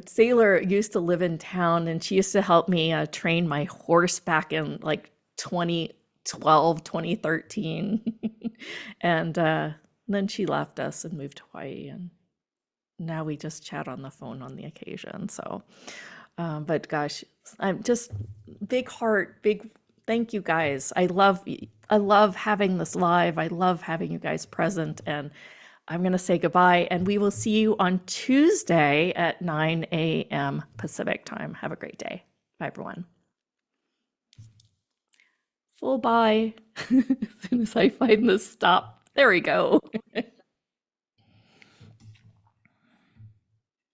Sailor used to live in town, and she used to help me train my horse back in like 2012, 2013. And then she left us and moved to Hawaii, and now we just chat on the phone on the occasion. So, but gosh, I'm just big heart, big thank you guys. I love having this live. I love having you guys present, and I'm going to say goodbye, and we will see you on Tuesday at 9 a.m. Pacific time. Have a great day. Bye, everyone. Full bye. As soon as I find the stop. There we go.